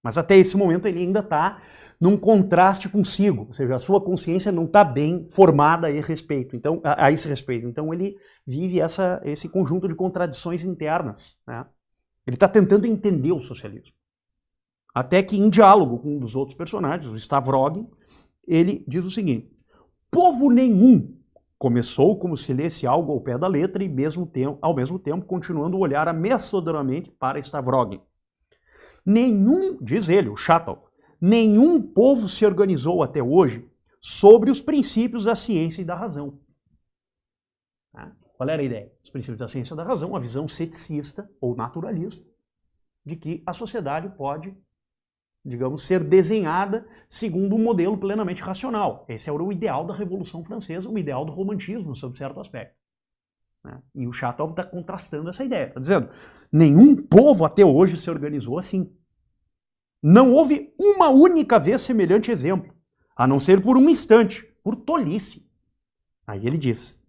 Mas até esse momento ele ainda está num contraste consigo, ou seja, a sua consciência não está bem formada a esse respeito. Então ele vive esse conjunto de contradições internas. Né? Ele está tentando entender o socialismo. Até que, em diálogo com um dos outros personagens, o Stavrogin, ele diz o seguinte: povo nenhum começou como se lesse algo ao pé da letra e, ao mesmo tempo, continuando a olhar ameaçadoramente para Stavrogin. Diz ele, o Chatov, nenhum povo se organizou até hoje sobre os princípios da ciência e da razão. Tá? Qual era a ideia? Os princípios da ciência e da razão, a visão ceticista ou naturalista de que a sociedade pode, digamos, ser desenhada segundo um modelo plenamente racional. Esse era o ideal da Revolução Francesa, o ideal do romantismo, sob certo aspecto. Né? E o Chatov está contrastando essa ideia, está dizendo, nenhum povo até hoje se organizou assim. Não houve uma única vez semelhante exemplo, a não ser por um instante, por tolice. Aí ele diz,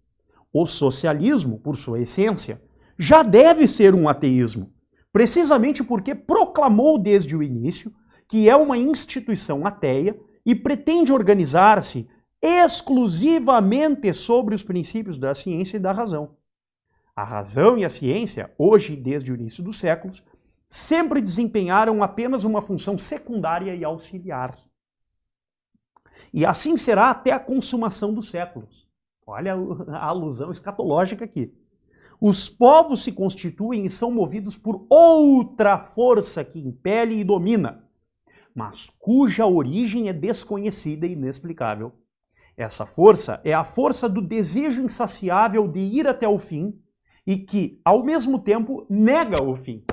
o socialismo, por sua essência, já deve ser um ateísmo, precisamente porque proclamou desde o início que é uma instituição ateia e pretende organizar-se exclusivamente sobre os princípios da ciência e da razão. A razão e a ciência, hoje e desde o início dos séculos, sempre desempenharam apenas uma função secundária e auxiliar. E assim será até a consumação dos séculos. Olha a alusão escatológica aqui. Os povos se constituem e são movidos por outra força que impele e domina, mas cuja origem é desconhecida e inexplicável. Essa força é a força do desejo insaciável de ir até o fim e que, ao mesmo tempo, nega o fim.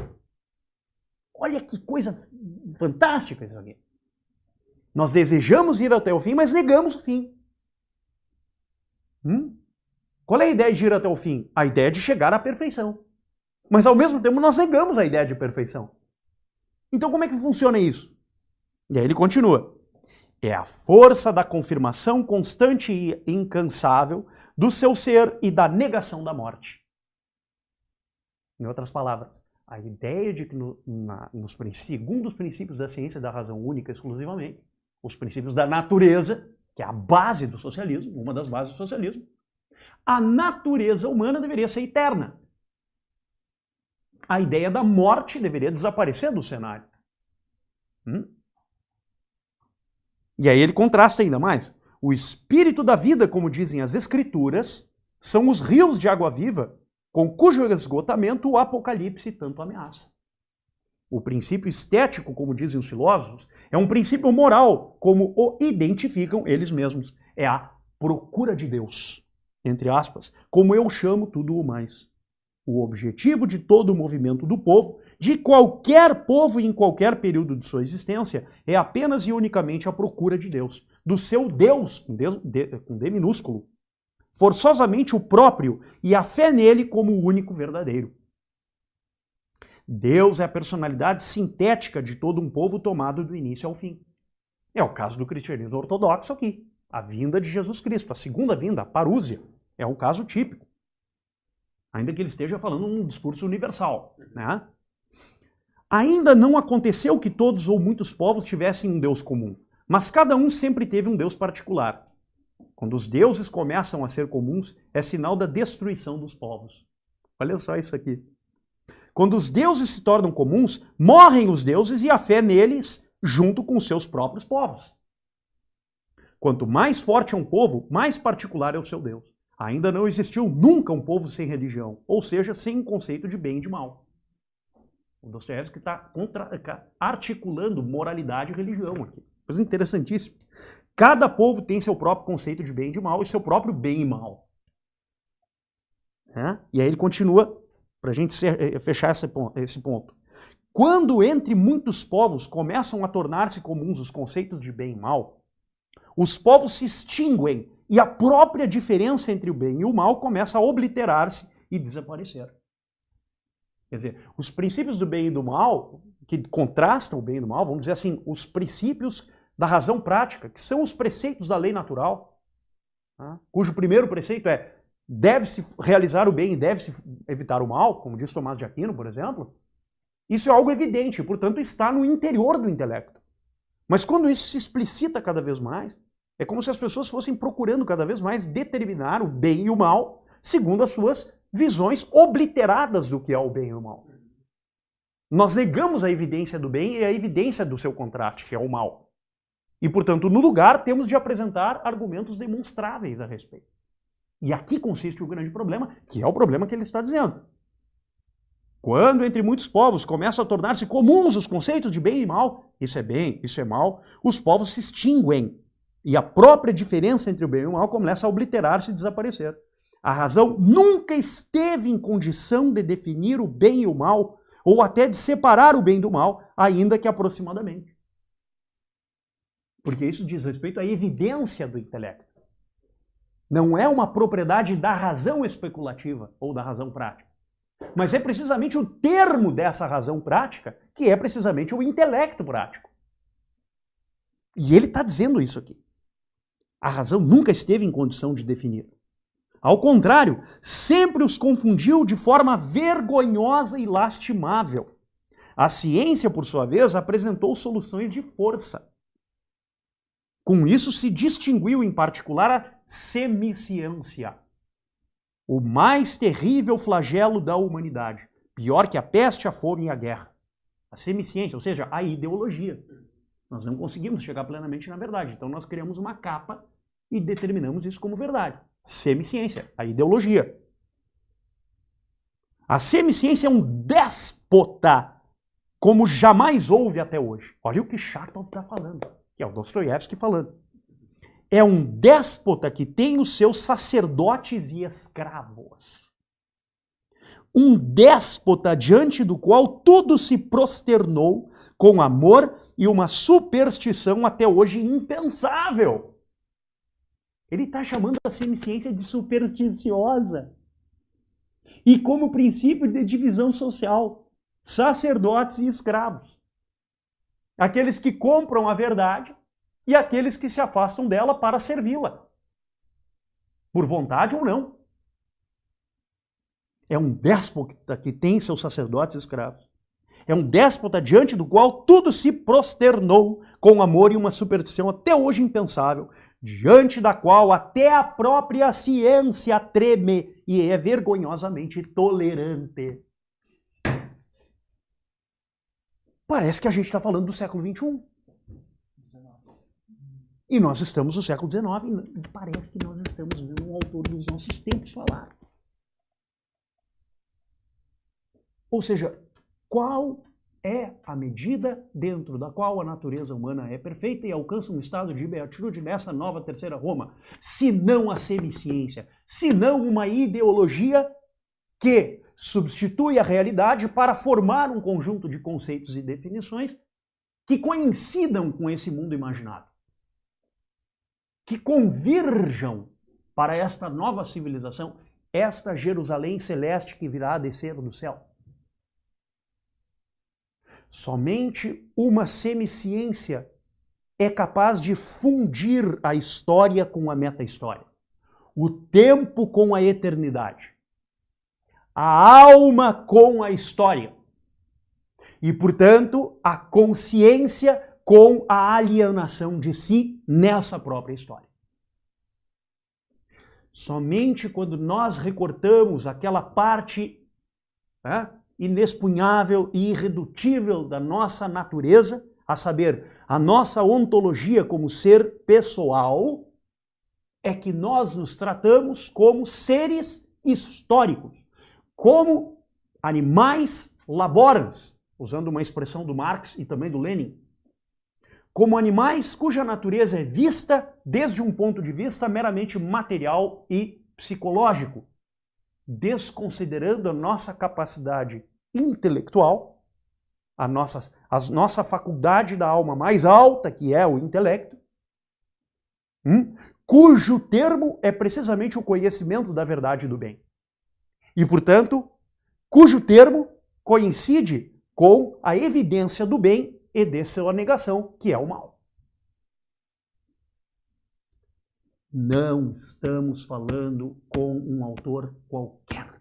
Olha que coisa fantástica isso aqui. Nós desejamos ir até o fim, mas negamos o fim. Qual é a ideia de ir até o fim? A ideia de chegar à perfeição. Mas, ao mesmo tempo, nós negamos a ideia de perfeição. Então, como é que funciona isso? E aí ele continua. É a força da confirmação constante e incansável do seu ser e da negação da morte. Em outras palavras, a ideia de que, segundo os princípios da ciência e da razão única exclusivamente, os princípios da natureza, que é a base do socialismo, uma das bases do socialismo, a natureza humana deveria ser eterna. A ideia da morte deveria desaparecer do cenário. E aí ele contrasta ainda mais. O espírito da vida, como dizem as escrituras, são os rios de água viva, com cujo esgotamento o Apocalipse tanto ameaça. O princípio estético, como dizem os filósofos, é um princípio moral, como o identificam eles mesmos. É a procura de Deus, entre aspas, como eu chamo tudo o mais. O objetivo de todo o movimento do povo, de qualquer povo em qualquer período de sua existência, é apenas e unicamente a procura de Deus, do seu Deus, com D minúsculo, forçosamente o próprio, e a fé nele como o único verdadeiro. Deus é a personalidade sintética de todo um povo tomado do início ao fim. É o caso do cristianismo ortodoxo aqui. A vinda de Jesus Cristo, a segunda vinda, a parúzia, é um caso típico. Ainda que ele esteja falando um discurso universal. Né? Ainda não aconteceu que todos ou muitos povos tivessem um Deus comum, mas cada um sempre teve um Deus particular. Quando os deuses começam a ser comuns, é sinal da destruição dos povos. Olha só isso aqui. Quando os deuses se tornam comuns, morrem os deuses e a fé neles junto com os seus próprios povos. Quanto mais forte é um povo, mais particular é o seu Deus. Ainda não existiu nunca um povo sem religião, ou seja, sem um conceito de bem e de mal. O Dostoiévski está articulando moralidade e religião aqui. Coisa interessantíssima. Cada povo tem seu próprio conceito de bem e de mal e seu próprio bem e mal. E aí ele continua, para a gente fechar esse ponto. Quando entre muitos povos começam a tornar-se comuns os conceitos de bem e mal, os povos se extinguem e a própria diferença entre o bem e o mal começa a obliterar-se e desaparecer. Quer dizer, os princípios do bem e do mal, que contrastam o bem e do mal, vamos dizer assim, os princípios da razão prática, que são os preceitos da lei natural, cujo primeiro preceito é deve-se realizar o bem e deve-se evitar o mal, como diz Tomás de Aquino, por exemplo. Isso é algo evidente, portanto está no interior do intelecto. Mas quando isso se explicita cada vez mais, é como se as pessoas fossem procurando cada vez mais determinar o bem e o mal segundo as suas visões obliteradas do que é o bem e o mal. Nós negamos a evidência do bem e a evidência do seu contraste, que é o mal. E, portanto, no lugar temos de apresentar argumentos demonstráveis a respeito. E aqui consiste o grande problema, que é o problema que ele está dizendo. Quando entre muitos povos começam a tornar-se comuns os conceitos de bem e mal, isso é bem, isso é mal, os povos se extinguem. E a própria diferença entre o bem e o mal começa a obliterar-se e desaparecer. A razão nunca esteve em condição de definir o bem e o mal, ou até de separar o bem do mal, ainda que aproximadamente. Porque isso diz respeito à evidência do intelecto. Não é uma propriedade da razão especulativa ou da razão prática. Mas é precisamente o termo dessa razão prática que é precisamente o intelecto prático. E ele está dizendo isso aqui. A razão nunca esteve em condição de definir. Ao contrário, sempre os confundiu de forma vergonhosa e lastimável. A ciência, por sua vez, apresentou soluções de força. Com isso se distinguiu em particular a semiciência, o mais terrível flagelo da humanidade, pior que a peste, a fome e a guerra. A semiciência, ou seja, a ideologia. Nós não conseguimos chegar plenamente na verdade, então nós criamos uma capa e determinamos isso como verdade. Semiciência, a ideologia. A semiciência é um déspota como jamais houve até hoje. Olha o que Chartov está falando, que é o Dostoiévski falando. É um déspota que tem os seus sacerdotes e escravos. Um déspota diante do qual tudo se prosternou com amor e uma superstição até hoje impensável. Ele está chamando a semiciência de supersticiosa. E como princípio de divisão social, sacerdotes e escravos. Aqueles que compram a verdade e aqueles que se afastam dela para servi-la. Por vontade ou não. É um déspota que tem seus sacerdotes e escravos. É um déspota diante do qual tudo se prosternou com amor e uma superstição até hoje impensável, diante da qual até a própria ciência treme e é vergonhosamente tolerante. Parece que a gente está falando do século XXI. E nós estamos no século XIX e parece que nós estamos vendo um autor dos nossos tempos falar. Ou seja, qual é a medida dentro da qual a natureza humana é perfeita e alcança um estado de beatitude nessa nova terceira Roma? Se não a semiciência, se não uma ideologia que substitui a realidade para formar um conjunto de conceitos e definições que coincidam com esse mundo imaginado. Que convirjam para esta nova civilização, esta Jerusalém celeste que virá a descer do céu. Somente uma semiciência é capaz de fundir a história com a meta-história, o tempo com a eternidade, a alma com a história e, portanto, a consciência com a alienação de si nessa própria história. Somente quando nós recortamos aquela parte inexpunhável e irredutível da nossa natureza, a saber, a nossa ontologia como ser pessoal, é que nós nos tratamos como seres históricos, como animais laborans, usando uma expressão do Marx e também do Lenin. como animais cuja natureza é vista desde um ponto de vista meramente material e psicológico, desconsiderando a nossa capacidade intelectual, a nossa faculdade da alma mais alta, que é o intelecto, cujo termo é precisamente o conhecimento da verdade e do bem. E, portanto, cujo termo coincide com a evidência do bem e de sua negação, que é o mal. Não estamos falando com um autor qualquer.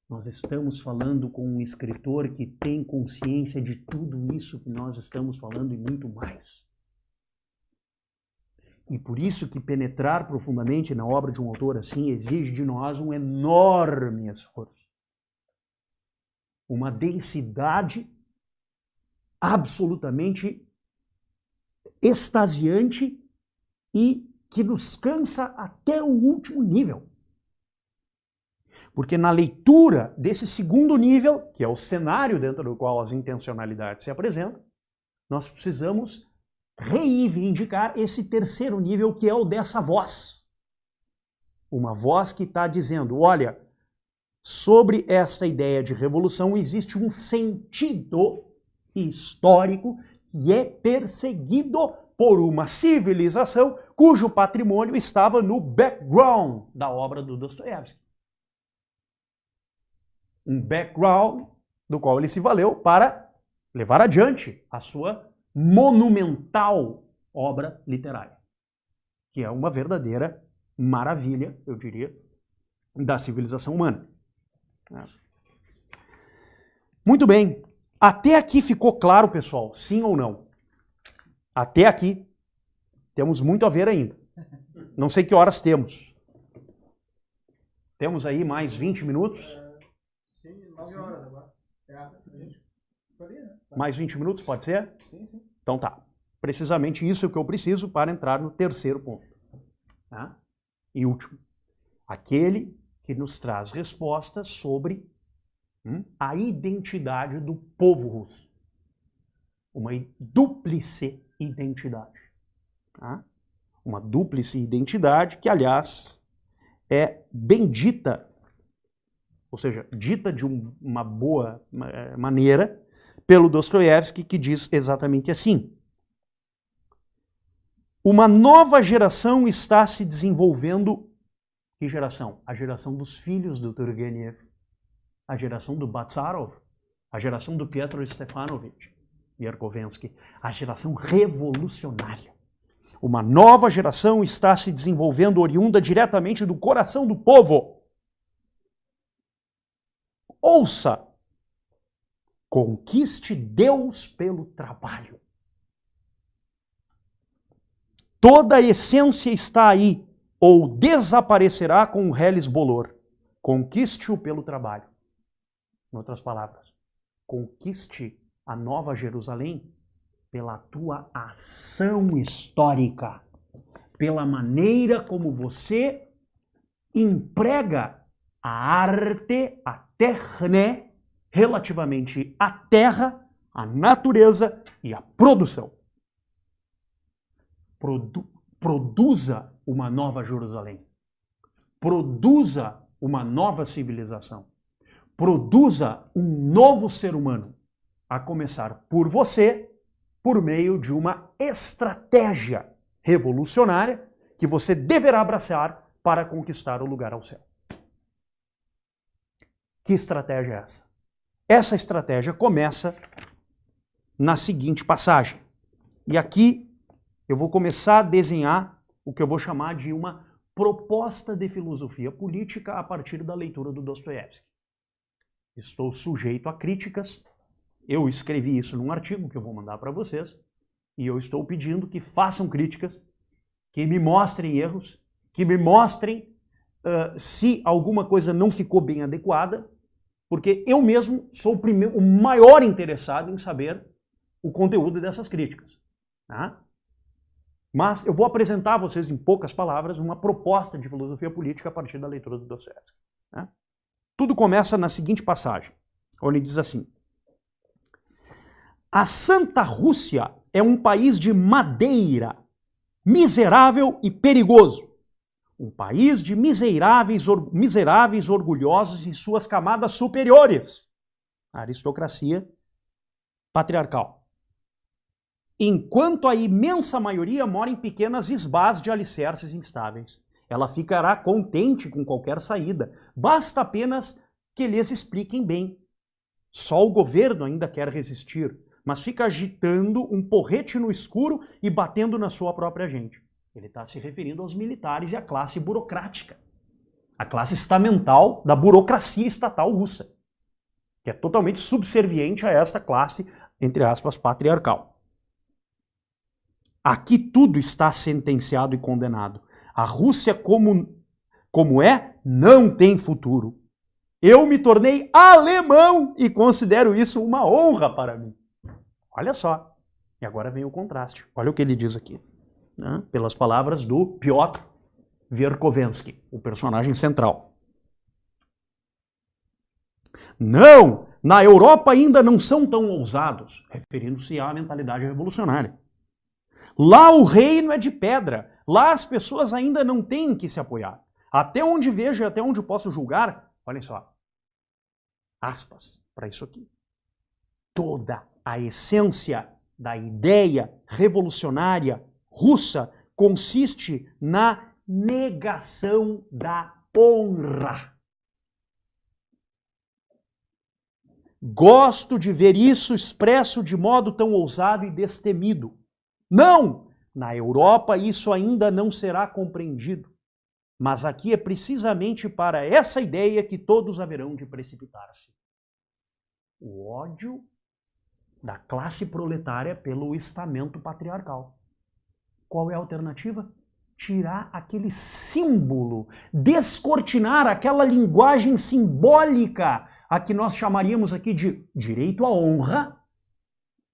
Nós estamos falando com um escritor que tem consciência de tudo isso que nós estamos falando e muito mais. E por isso que penetrar profundamente na obra de um autor assim exige de nós um enorme esforço. Uma densidade absolutamente extasiante e que nos cansa até o último nível. Porque na leitura desse segundo nível, que é o cenário dentro do qual as intencionalidades se apresentam, nós precisamos reivindicar esse terceiro nível, que é o dessa voz. Uma voz que está dizendo, olha, sobre essa ideia de revolução existe um sentido histórico que é perseguido por uma civilização cujo patrimônio estava no background da obra do Dostoiévski. Um background do qual ele se valeu para levar adiante a sua monumental obra literária, que é uma verdadeira maravilha, eu diria, da civilização humana. Muito bem. Até aqui ficou claro, pessoal? Sim ou não? Até aqui temos muito a ver ainda. Não sei que horas temos. Temos aí mais 20 minutos? Sim, 9 horas agora. Mais 20 minutos, pode ser? Sim, sim. Então tá. Precisamente isso é o que eu preciso para entrar no terceiro ponto. Tá? E último. Aquele que nos traz respostas sobre a identidade do povo russo. Uma dúplice identidade. Tá? Uma dúplice identidade que, aliás, é bendita, ou seja, dita de uma boa maneira pelo Dostoiévski, que diz exatamente assim. Uma nova geração está se desenvolvendo. Que geração? A geração dos filhos do Turgenev, a geração do Batsarov, a geração do Pietro Stefanovich Yerkovensky, a geração revolucionária. Uma nova geração está se desenvolvendo oriunda diretamente do coração do povo. Ouça! Conquiste Deus pelo trabalho. Toda a essência está aí, ou desaparecerá com o Helles Bolor. Conquiste-o pelo trabalho. Em outras palavras, conquiste a Nova Jerusalém pela tua ação histórica, pela maneira como você emprega a arte, a techne, relativamente à terra, à natureza e à produção. Produza uma nova Jerusalém. Produza uma nova civilização. Produza um novo ser humano, a começar por você, por meio de uma estratégia revolucionária que você deverá abraçar para conquistar o lugar ao céu. Que estratégia é essa? Essa estratégia começa na seguinte passagem. E aqui eu vou começar a desenhar o que eu vou chamar de uma proposta de filosofia política a partir da leitura do Dostoiévski. Estou sujeito a críticas. Eu escrevi isso num artigo que eu vou mandar para vocês e eu estou pedindo que façam críticas, que me mostrem erros, que me mostrem se alguma coisa não ficou bem adequada, porque eu mesmo sou o maior interessado em saber o conteúdo dessas críticas. Tá? Mas eu vou apresentar a vocês, em poucas palavras, uma proposta de filosofia política a partir da leitura do Dostoiévski. Tá? Tudo começa na seguinte passagem, onde diz assim: a Santa Rússia é um país de madeira, miserável e perigoso. Um país de miseráveis orgulhosos em suas camadas superiores. A aristocracia patriarcal. Enquanto a imensa maioria mora em pequenas esbás de alicerces instáveis. Ela ficará contente com qualquer saída. Basta apenas que lhes expliquem bem. Só o governo ainda quer resistir, mas fica agitando um porrete no escuro e batendo na sua própria gente. Ele está se referindo aos militares e à classe burocrática. A classe estamental da burocracia estatal russa, que é totalmente subserviente a esta classe, entre aspas, patriarcal. Aqui tudo está sentenciado e condenado. A Rússia, como é, não tem futuro. Eu me tornei alemão e considero isso uma honra para mim. Olha só. E agora vem o contraste. Olha o que ele diz aqui. Né? Pelas palavras do Piotr Verkovensky, o personagem central. Não! Na Europa ainda não são tão ousados, referindo-se à mentalidade revolucionária. Lá o reino é de pedra. Lá as pessoas ainda não têm que se apoiar. Até onde vejo e até onde posso julgar, olhem só, aspas para isso aqui. Toda a essência da ideia revolucionária russa consiste na negação da honra. Gosto de ver isso expresso de modo tão ousado e destemido. Não! Na Europa isso ainda não será compreendido. Mas aqui é precisamente para essa ideia que todos haverão de precipitar-se. O ódio da classe proletária pelo estamento patriarcal. Qual é a alternativa? Tirar aquele símbolo, descortinar aquela linguagem simbólica, a que nós chamaríamos aqui de direito à honra,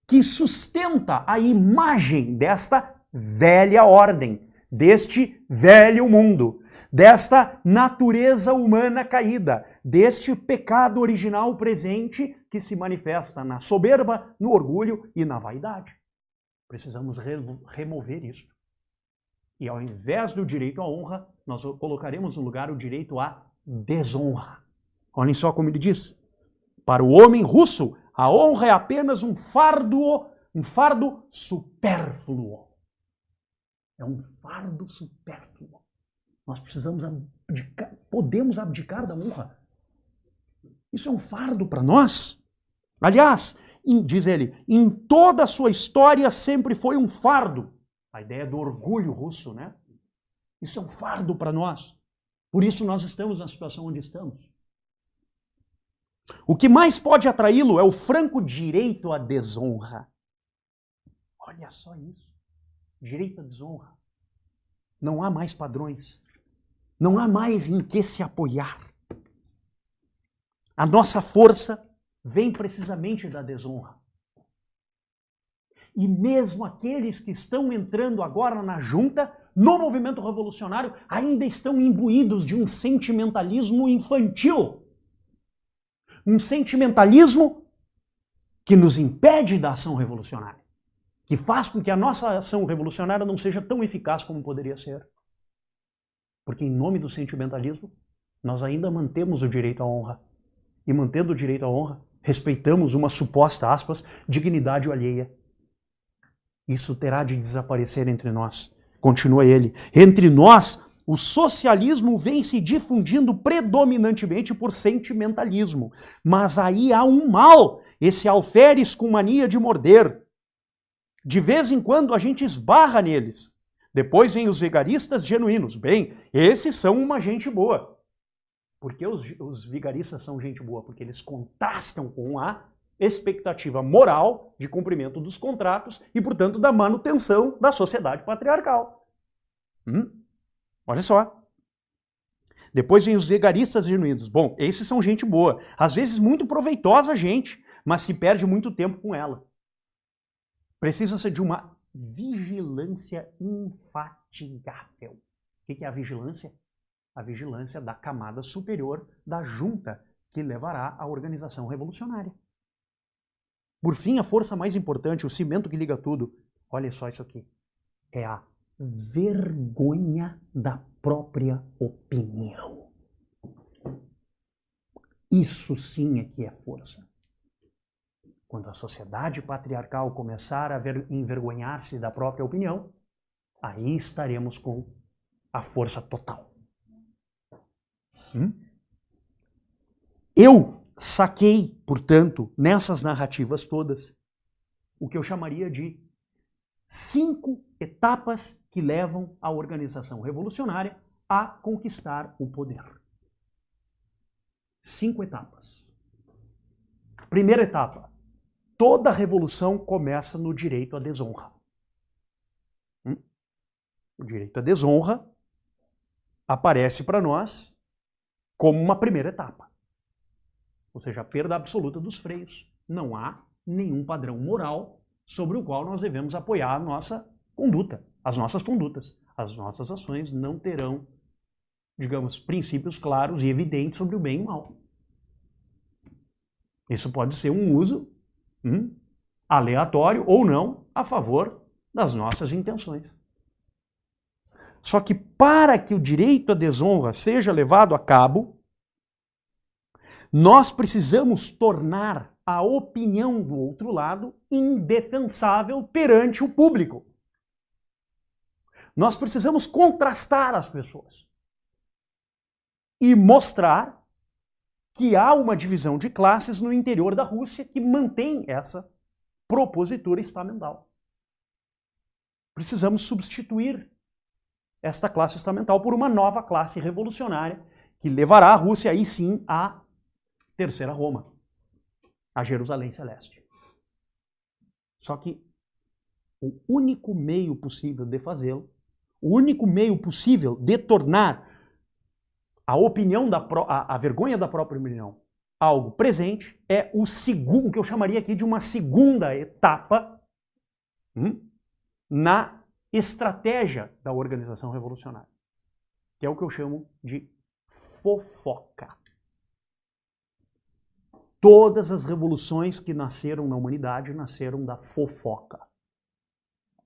que sustenta a imagem desta velha ordem, deste velho mundo, desta natureza humana caída, deste pecado original presente que se manifesta na soberba, no orgulho e na vaidade. Precisamos remover isso. E ao invés do direito à honra, nós colocaremos no lugar o direito à desonra. Olhem só como ele diz. Para o homem russo, a honra é apenas um fardo supérfluo. É um fardo supérfluo. Nós precisamos abdicar, podemos abdicar da honra. Isso é um fardo para nós. Aliás, diz ele, em toda a sua história sempre foi um fardo. A ideia do orgulho russo, né? Isso é um fardo para nós. Por isso nós estamos na situação onde estamos. O que mais pode atraí-lo é o franco direito à desonra. Olha só isso. Direito à desonra. Não há mais padrões. Não há mais em que se apoiar. A nossa força vem precisamente da desonra. E mesmo aqueles que estão entrando agora na junta, no movimento revolucionário, ainda estão imbuídos de um sentimentalismo infantil. Um sentimentalismo que nos impede da ação revolucionária. Que faz com que a nossa ação revolucionária não seja tão eficaz como poderia ser. Porque em nome do sentimentalismo, nós ainda mantemos o direito à honra. E mantendo o direito à honra, respeitamos uma suposta, aspas, dignidade alheia. Isso terá de desaparecer entre nós. Continua ele. Entre nós, o socialismo vem se difundindo predominantemente por sentimentalismo. Mas aí há um mal, esse alferes com mania de morder. De vez em quando a gente esbarra neles. Depois vem os vigaristas genuínos. Bem, esses são uma gente boa. Por que os vigaristas são gente boa? Porque eles contrastam com a expectativa moral de cumprimento dos contratos e, portanto, da manutenção da sociedade patriarcal. Olha só. Depois vem os vigaristas genuínos. Bom, esses são gente boa. Às vezes muito proveitosa gente, mas se perde muito tempo com ela. Precisa-se de uma vigilância infatigável. O que é a vigilância? A vigilância da camada superior da junta que levará à organização revolucionária. Por fim, a força mais importante, o cimento que liga tudo, olha só isso aqui, é a vergonha da própria opinião. Isso sim é que é força. Quando a sociedade patriarcal começar a envergonhar-se da própria opinião, aí estaremos com a força total. Eu saquei, portanto, nessas narrativas todas, o que eu chamaria de 5 etapas que levam a organização revolucionária a conquistar o poder. 5 etapas. Primeira etapa. Toda revolução começa no direito à desonra. O direito à desonra aparece para nós como uma primeira etapa. Ou seja, a perda absoluta dos freios. Não há nenhum padrão moral sobre o qual nós devemos apoiar a nossa conduta, as nossas condutas. As nossas ações não terão, digamos, princípios claros e evidentes sobre o bem e o mal. Isso pode ser um uso aleatório ou não a favor das nossas intenções. Só que para que o direito à desonra seja levado a cabo, nós precisamos tornar a opinião do outro lado indefensável perante o público. Nós precisamos contrastar as pessoas e mostrar que há uma divisão de classes no interior da Rússia que mantém essa propositura estamental. Precisamos substituir esta classe estamental por uma nova classe revolucionária que levará a Rússia aí sim à Terceira Roma, a Jerusalém Celeste. Só que o único meio possível de fazê-lo, o único meio possível de tornar a opinião a vergonha da própria opinião algo presente é o segundo, que eu chamaria aqui de uma segunda etapa na estratégia da organização revolucionária, que é o que eu chamo de fofoca. Todas as revoluções que nasceram na humanidade nasceram da fofoca.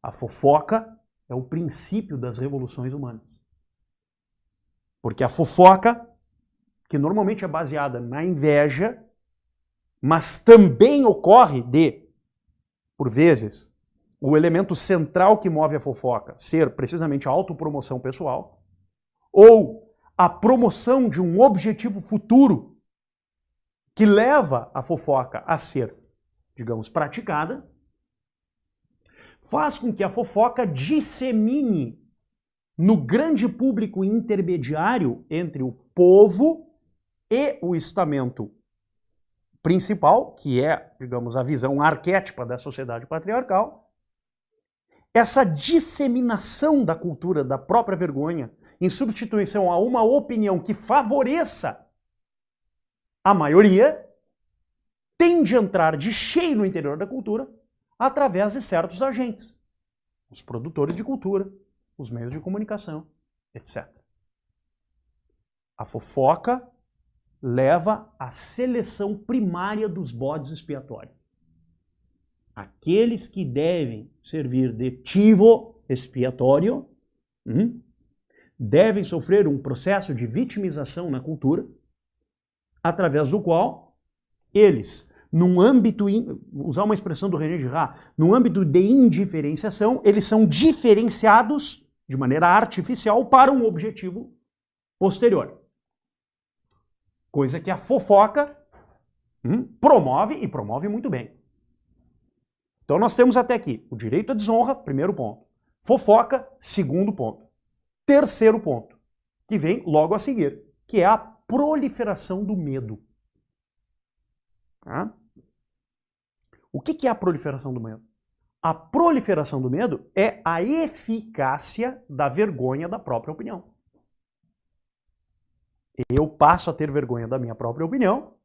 A fofoca é o princípio das revoluções humanas. Porque a fofoca, que normalmente é baseada na inveja, mas também ocorre de, por vezes, o elemento central que move a fofoca ser precisamente a autopromoção pessoal, ou a promoção de um objetivo futuro que leva a fofoca a ser, digamos, praticada, faz com que a fofoca dissemine no grande público intermediário entre o povo e o estamento principal, que é, digamos, a visão arquétipa da sociedade patriarcal, essa disseminação da cultura da própria vergonha em substituição a uma opinião que favoreça a maioria, tende a entrar de cheio no interior da cultura através de certos agentes, os produtores de cultura, os meios de comunicação, etc. A fofoca leva à seleção primária dos bodes expiatórios. Aqueles que devem servir de chivo expiatório devem sofrer um processo de vitimização na cultura, através do qual eles, num âmbito, usar uma expressão do René Girard, num âmbito de indiferenciação, eles são diferenciados de maneira artificial para um objetivo posterior. Coisa que a fofoca promove e promove muito bem. Então nós temos até aqui o direito à desonra, primeiro ponto. Fofoca, segundo ponto. Terceiro ponto, que vem logo a seguir, que é a proliferação do medo. Tá? O que é a proliferação do medo? A proliferação do medo é a eficácia da vergonha da própria opinião. Eu passo a ter vergonha da minha própria opinião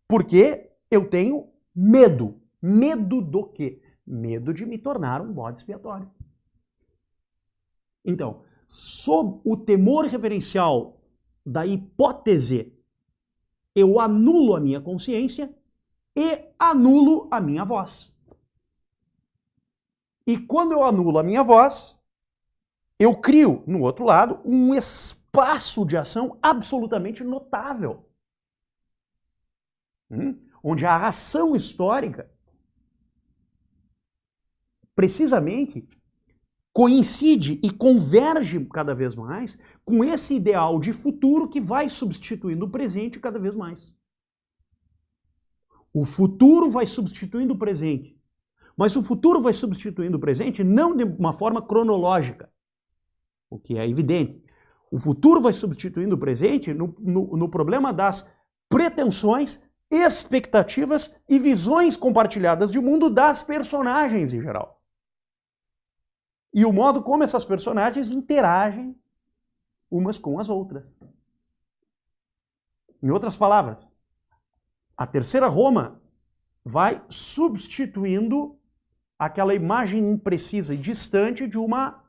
porque eu tenho medo. Medo do quê? Medo de me tornar um bode expiatório. Então, sob o temor reverencial da hipótese, eu anulo a minha consciência e anulo a minha voz. E quando eu anulo a minha voz, eu crio, no outro lado, um espaço de ação absolutamente notável. Onde a ação histórica, precisamente, coincide e converge cada vez mais com esse ideal de futuro que vai substituindo o presente cada vez mais. O futuro vai substituindo o presente. Mas o futuro vai substituindo o presente não de uma forma cronológica, o que é evidente. O futuro vai substituindo o presente no problema das pretensões, expectativas e visões compartilhadas de mundo das personagens em geral. E o modo como essas personagens interagem umas com as outras. Em outras palavras, a terceira Roma vai substituindo aquela imagem imprecisa e distante de uma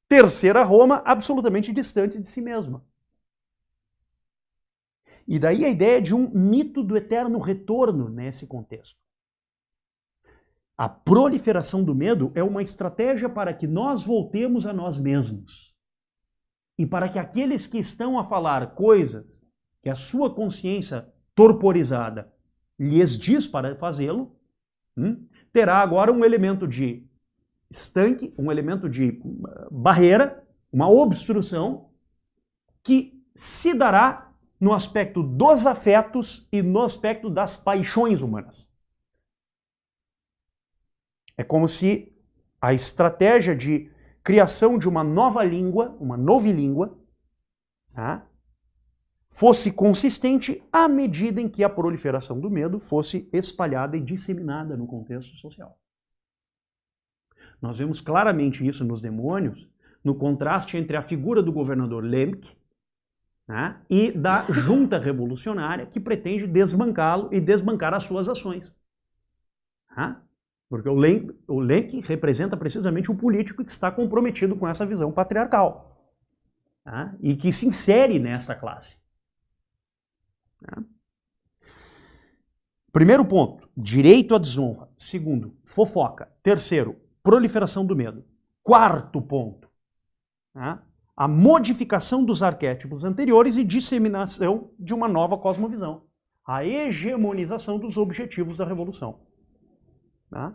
terceira Roma absolutamente distante de si mesma. E daí a ideia de um mito do eterno retorno nesse contexto. A proliferação do medo é uma estratégia para que nós voltemos a nós mesmos. E para que aqueles que estão a falar coisas que a sua consciência torporizada lhes diz para fazê-lo, terá agora um elemento de estanque, um elemento de barreira, uma obstrução, que se dará no aspecto dos afetos e no aspecto das paixões humanas. É como se a estratégia de criação de uma nova língua, uma novilíngua, tá, fosse consistente à medida em que a proliferação do medo fosse espalhada e disseminada no contexto social. Nós vemos claramente isso nos Demônios, no contraste entre a figura do governador Lemke, né, e da junta revolucionária que pretende desbancá-lo e desbancar as suas ações. Tá? Porque o Lemke representa precisamente o político que está comprometido com essa visão patriarcal, tá? E que se insere nesta classe. Tá? Primeiro ponto, direito à desonra. Segundo, fofoca. Terceiro, proliferação do medo. Quarto ponto, tá? A modificação dos arquétipos anteriores e disseminação de uma nova cosmovisão. A hegemonização dos objetivos da revolução. Tá?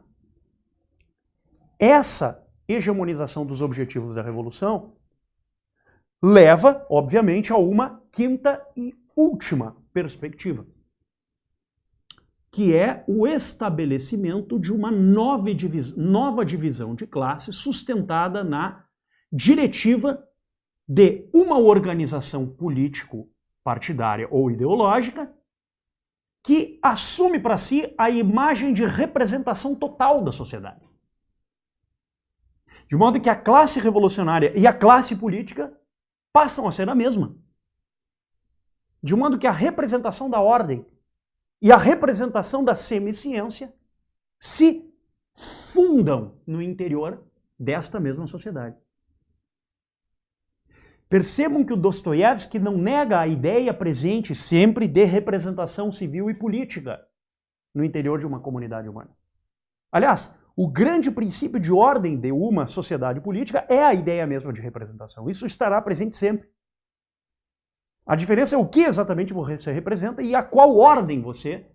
Essa hegemonização dos objetivos da revolução leva, obviamente, a uma quinta e última perspectiva, que é o estabelecimento de uma nova divisão de classe sustentada na diretiva de uma organização político-partidária ou ideológica que assume para si a imagem de representação total da sociedade. De modo que a classe revolucionária e a classe política passam a ser a mesma. De modo que a representação da ordem e a representação da semiciência se fundam no interior desta mesma sociedade. Percebam que o Dostoiévski não nega a ideia presente sempre de representação civil e política no interior de uma comunidade humana. Aliás, o grande princípio de ordem de uma sociedade política é a ideia mesma de representação. Isso estará presente sempre. A diferença é o que exatamente você representa e a qual ordem você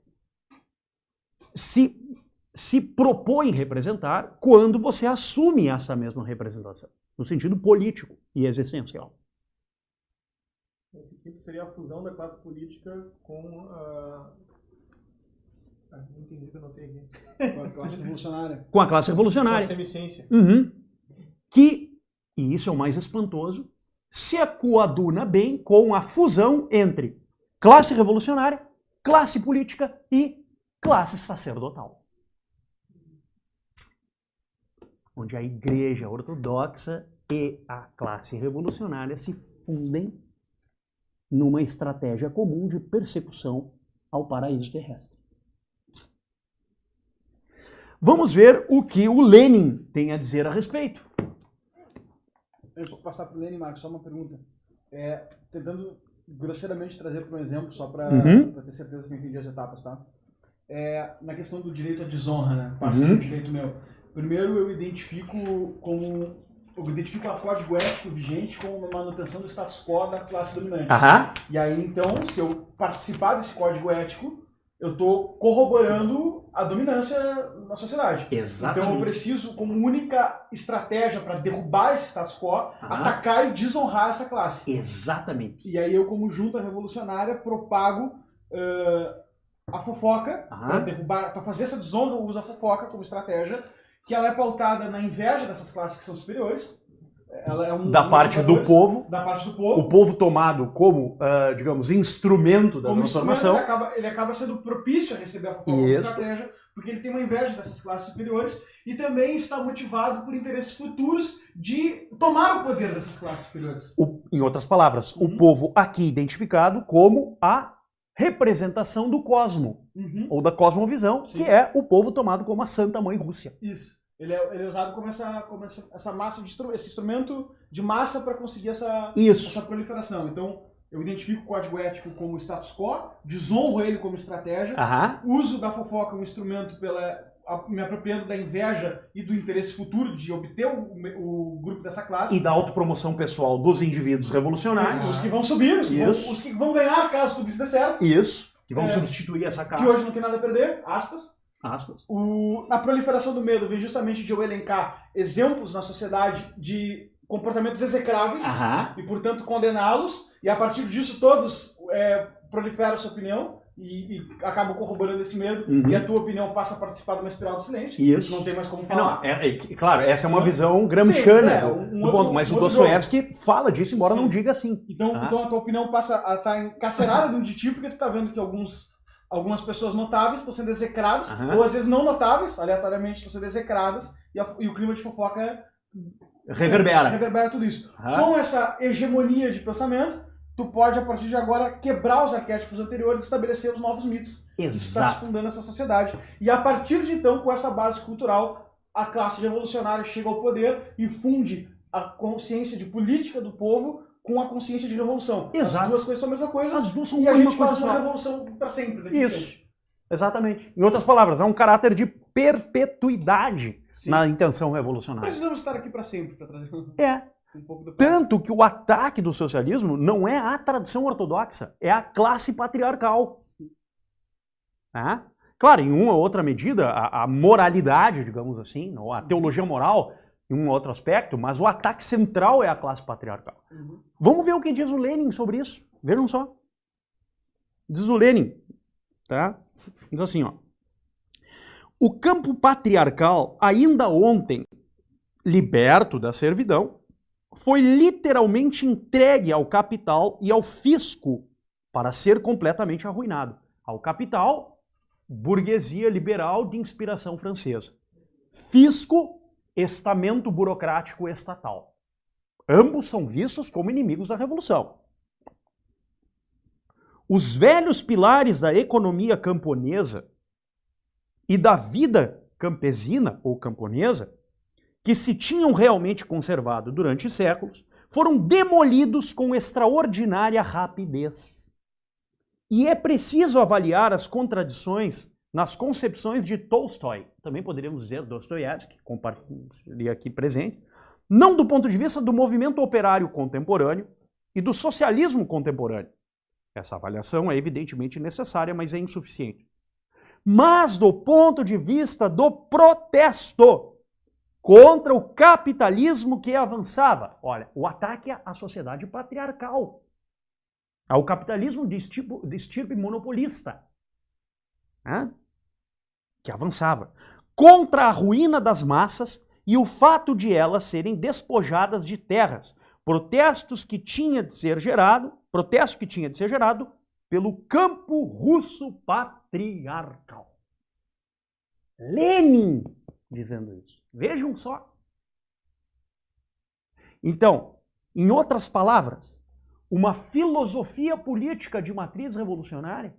se propõe representar quando você assume essa mesma representação, no sentido político e existencial. Esse quinto seria a fusão da classe política com a... não entendi que eu notei aqui. Com a classe revolucionária. Com a classe revolucionária. Com a semiciência. Que, e isso é o mais espantoso, se coaduna bem com a fusão entre classe revolucionária, classe política e classe sacerdotal. Onde a igreja ortodoxa e a classe revolucionária se fundem numa estratégia comum de persecução ao paraíso terrestre. Vamos ver o que o Lenin tem a dizer a respeito. Antes de passar para o Lenin, Marcos, só uma pergunta. Tentando grosseiramente trazer para um exemplo, só para ter certeza que eu entendi as etapas, tá? Na questão do direito à desonra, né? Passa a ser um direito meu. Primeiro, eu identifico o código ético vigente como uma manutenção do status quo da classe dominante. Aham. E aí, então, se eu participar desse código ético, eu estou corroborando a dominância na sociedade. Exatamente. Então eu preciso, como única estratégia para derrubar esse status quo, atacar e desonrar essa classe. Exatamente. E aí eu, como junta revolucionária, propago a fofoca para derrubar, para fazer essa desonra, eu uso a fofoca como estratégia, que ela é pautada na inveja dessas classes que são superiores. Ela é da parte do povo. Da parte do povo. O povo tomado como, digamos, instrumento da como transformação. Ele acaba sendo propício a receber a fofoca como estratégia, porque ele tem uma inveja dessas classes superiores e também está motivado por interesses futuros de tomar o poder dessas classes superiores. Em outras palavras, o povo aqui identificado como a representação do cosmo, ou da cosmovisão, que é o povo tomado como a Santa Mãe Rússia. Isso. Ele é usado como essa massa de esse instrumento de massa para conseguir essa proliferação. Então, eu identifico o código ético como status quo, desonro ele como estratégia, uso da fofoca como instrumento me apropriando da inveja e do interesse futuro de obter o grupo dessa classe. E da autopromoção pessoal dos indivíduos revolucionários. Os que vão subir, os que vão ganhar caso tudo isso dê certo. Isso. Que vão substituir essa classe. Que hoje não tem nada a perder, aspas. A proliferação do medo vem justamente de eu elencar exemplos na sociedade de comportamentos execráveis e, portanto, condená-los, e a partir disso todos proliferam a sua opinião e acabam corroborando esse medo, e a tua opinião passa a participar de uma espiral de silêncio. Isso. Não tem mais como falar. Claro, essa é uma visão gramsciana do ponto, mas o Dostoiévski fala disso, embora não diga assim. Então a tua opinião passa a estar encarcerada de um de ti, porque tu está vendo que algumas pessoas notáveis estão sendo execradas, ou às vezes não notáveis, aleatoriamente estão sendo execradas, e o clima de fofoca reverbera tudo isso. Com essa hegemonia de pensamento, tu pode, a partir de agora, quebrar os arquétipos anteriores e estabelecer os novos mitos. Exato. Que está se fundando essa sociedade. E a partir de então, com essa base cultural, a classe revolucionária chega ao poder e funde a consciência de política do povo com a consciência de revolução. Exato. As duas coisas são a mesma coisa. As duas são e a gente faz coisa uma só. revolução para sempre. Isso. Exatamente. Em outras palavras, há um caráter de perpetuidade na intenção revolucionária. Precisamos estar aqui para sempre para trazer um pouco do... Tanto que o ataque do socialismo não é a tradição ortodoxa, é a classe patriarcal. Claro, em uma ou outra medida, a moralidade, digamos assim, ou a teologia moral, em um outro aspecto, mas o ataque central é a classe patriarcal. Vamos ver o que diz o Lenin sobre isso. Vejam só. Diz o Lenin, tá? Diz assim, ó. O campo patriarcal, ainda ontem, liberto da servidão, foi literalmente entregue ao capital e ao fisco para ser completamente arruinado. Ao capital, burguesia liberal de inspiração francesa. Fisco, estamento burocrático estatal. Ambos são vistos como inimigos da revolução. Os velhos pilares da economia camponesa e da vida campesina ou camponesa, que se tinham realmente conservado durante séculos, foram demolidos com extraordinária rapidez. E é preciso avaliar as contradições nas concepções de Tolstói, também poderíamos dizer Dostoiévski, compartilhei aqui presente, não do ponto de vista do movimento operário contemporâneo e do socialismo contemporâneo. Essa avaliação é evidentemente necessária, mas é insuficiente. Mas do ponto de vista do protesto contra o capitalismo que avançava. Olha, o ataque à sociedade patriarcal, ao capitalismo de estirpe monopolista, que avançava, contra a ruína das massas e o fato de elas serem despojadas de terras. Protesto que tinha de ser gerado pelo campo russo patriarcal. Lenin dizendo isso. Vejam só. Então, em outras palavras, uma filosofia política de matriz revolucionária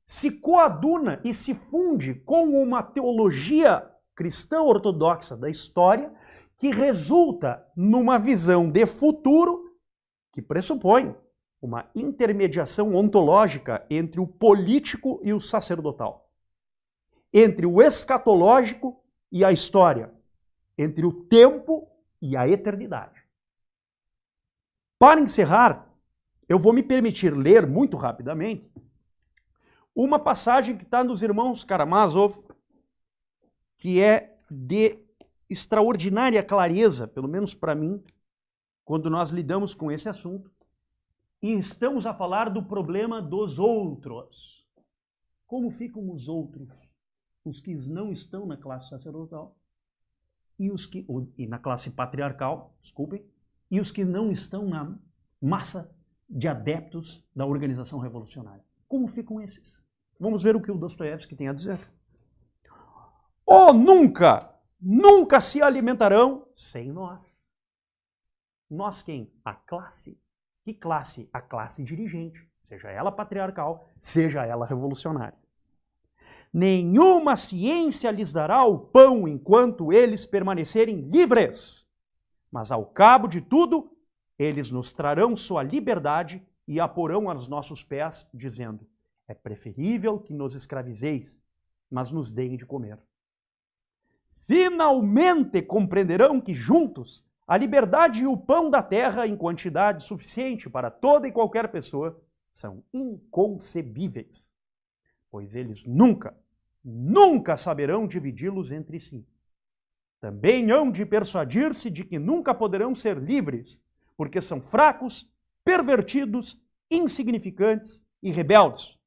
se coaduna e se funde com uma teologia cristã ortodoxa da história que resulta numa visão de futuro que pressupõe uma intermediação ontológica entre o político e o sacerdotal, entre o escatológico e a história, entre o tempo e a eternidade. Para encerrar, eu vou me permitir ler muito rapidamente uma passagem que está nos Irmãos Karamazov, que é de extraordinária clareza, pelo menos para mim, quando nós lidamos com esse assunto, e estamos a falar do problema dos outros. Como ficam os outros? Os que não estão na classe sacerdotal e na classe patriarcal, desculpem, e os que não estão na massa de adeptos da organização revolucionária. Como ficam esses? Vamos ver o que o Dostoiévski tem a dizer. Nunca se alimentarão sem nós. Nós quem? A classe. Que classe? A classe dirigente, seja ela patriarcal, seja ela revolucionária. Nenhuma ciência lhes dará o pão enquanto eles permanecerem livres, mas ao cabo de tudo, eles nos trarão sua liberdade e a porão aos nossos pés, dizendo: é preferível que nos escravizeis, mas nos deem de comer. Finalmente compreenderão que juntos a liberdade e o pão da terra em quantidade suficiente para toda e qualquer pessoa são inconcebíveis, pois eles nunca saberão dividi-los entre si. Também hão de persuadir-se de que nunca poderão ser livres, porque são fracos, pervertidos, insignificantes e rebeldes.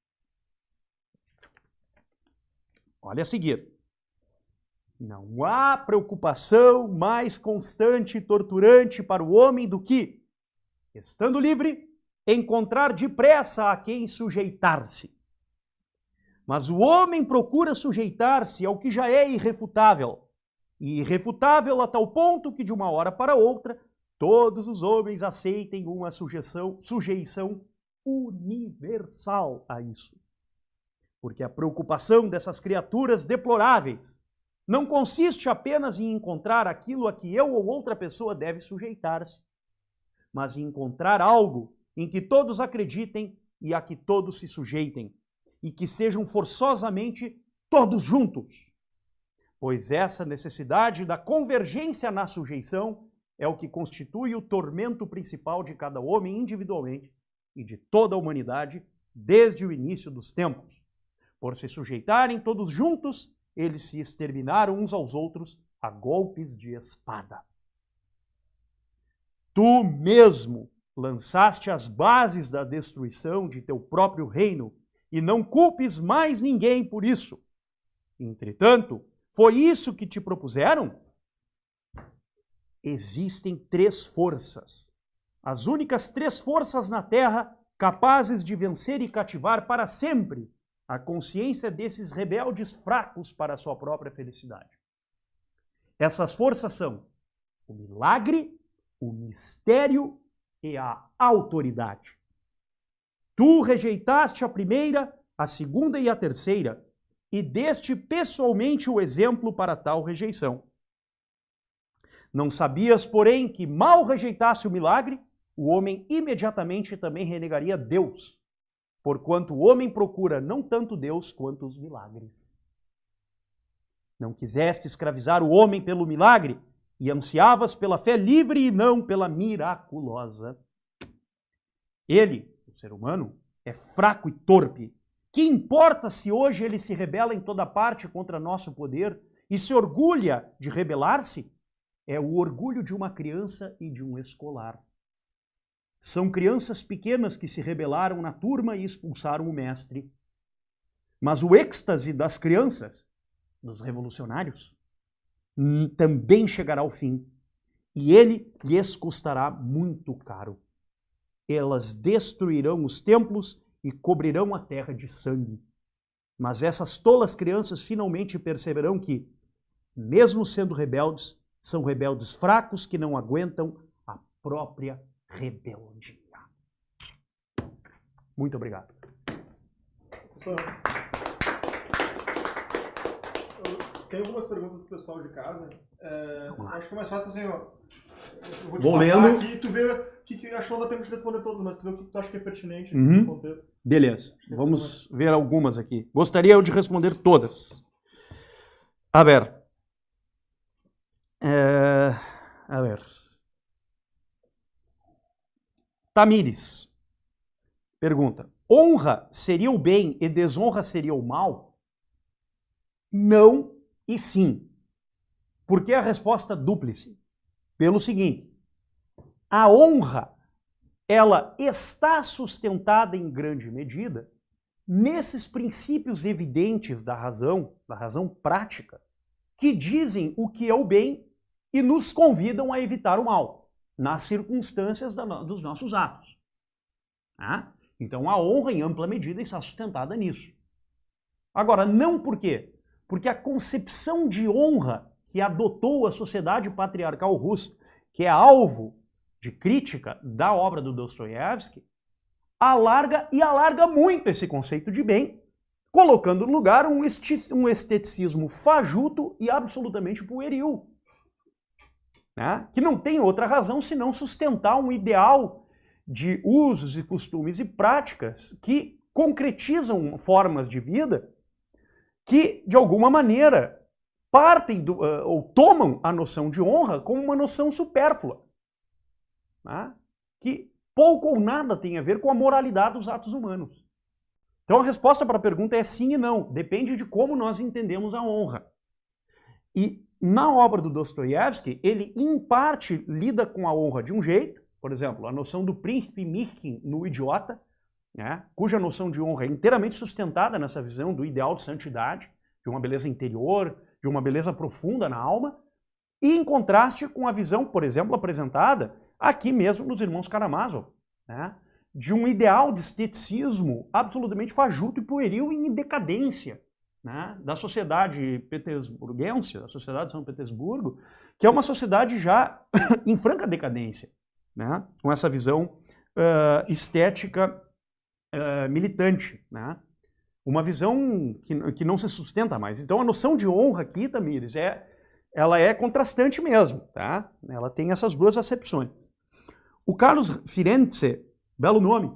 Olha a seguir. Não há preocupação mais constante e torturante para o homem do que, estando livre, encontrar depressa a quem sujeitar-se. Mas o homem procura sujeitar-se ao que já é irrefutável, e irrefutável a tal ponto que de uma hora para outra todos os homens aceitem uma sujeição universal a isso. Porque a preocupação dessas criaturas deploráveis não consiste apenas em encontrar aquilo a que eu ou outra pessoa deve sujeitar-se, mas em encontrar algo em que todos acreditem e a que todos se sujeitem, e que sejam forçosamente todos juntos. Pois essa necessidade da convergência na sujeição é o que constitui o tormento principal de cada homem individualmente e de toda a humanidade desde o início dos tempos. Por se sujeitarem todos juntos, eles se exterminaram uns aos outros a golpes de espada. Tu mesmo lançaste as bases da destruição de teu próprio reino e não culpes mais ninguém por isso. Entretanto, foi isso que te propuseram? Existem 3 forças, as únicas 3 forças na Terra capazes de vencer e cativar para sempre a consciência desses rebeldes fracos para a sua própria felicidade. Essas forças são o milagre, o mistério e a autoridade. Tu rejeitaste a primeira, a segunda e a terceira, e deste pessoalmente o exemplo para tal rejeição. Não sabias, porém, que mal rejeitasse o milagre, o homem imediatamente também renegaria Deus, porquanto o homem procura não tanto Deus quanto os milagres. Não quiseste escravizar o homem pelo milagre e ansiavas pela fé livre e não pela miraculosa. Ele, o ser humano, é fraco e torpe. Que importa se hoje ele se rebela em toda parte contra nosso poder e se orgulha de rebelar-se? É o orgulho de uma criança e de um escolar. São crianças pequenas que se rebelaram na turma e expulsaram o mestre. Mas o êxtase das crianças, dos revolucionários, também chegará ao fim. E ele lhes custará muito caro. Elas destruirão os templos e cobrirão a terra de sangue. Mas essas tolas crianças finalmente perceberão que, mesmo sendo rebeldes, são rebeldes fracos que não aguentam a própria rebeldia. Muito obrigado. Professor, eu tenho algumas perguntas do pessoal de casa. Acho que é mais fácil assim, ó. Eu vou te passar lendo aqui e tu vê o que acho que não dá tempo de responder todas, mas tu vê o que tu acha que é pertinente no contexto. Beleza, vamos ver algumas aqui. Gostaria eu de responder todas. A ver, A ver. Tamires pergunta: honra seria o bem e desonra seria o mal? Não e sim. Por que a resposta dúplice? Pelo seguinte: a honra, ela está sustentada em grande medida nesses princípios evidentes da razão prática, que dizem o que é o bem e nos convidam a evitar o mal, nas circunstâncias dos nossos atos. Tá? Então a honra, em ampla medida, está sustentada nisso. Agora, não por quê? Porque a concepção de honra que adotou a sociedade patriarcal russa, que é alvo de crítica da obra do Dostoiévski, alarga muito esse conceito de bem, colocando no lugar um esteticismo fajuto e absolutamente pueril, né? Que não tem outra razão senão sustentar um ideal de usos e costumes e práticas que concretizam formas de vida que, de alguma maneira, partem ou tomam a noção de honra como uma noção supérflua, né? Que pouco ou nada tem a ver com a moralidade dos atos humanos. Então a resposta para a pergunta é sim e não. Depende de como nós entendemos a honra. E na obra do Dostoiévski, ele em parte lida com a honra de um jeito, por exemplo, a noção do príncipe Mirkin no Idiota, né, cuja noção de honra é inteiramente sustentada nessa visão do ideal de santidade, de uma beleza interior, de uma beleza profunda na alma, e em contraste com a visão, por exemplo, apresentada aqui mesmo nos Irmãos Karamazov, né, de um ideal de esteticismo absolutamente fajuto e pueril em decadência, né, da sociedade petersburguense, da sociedade de São Petersburgo, que é uma sociedade já em franca decadência, né, com essa visão estética militante, né, uma visão que não se sustenta mais. Então a noção de honra aqui, Tamires, ela é contrastante mesmo, tá? Ela tem essas duas acepções. O Carlos Firenze, belo nome,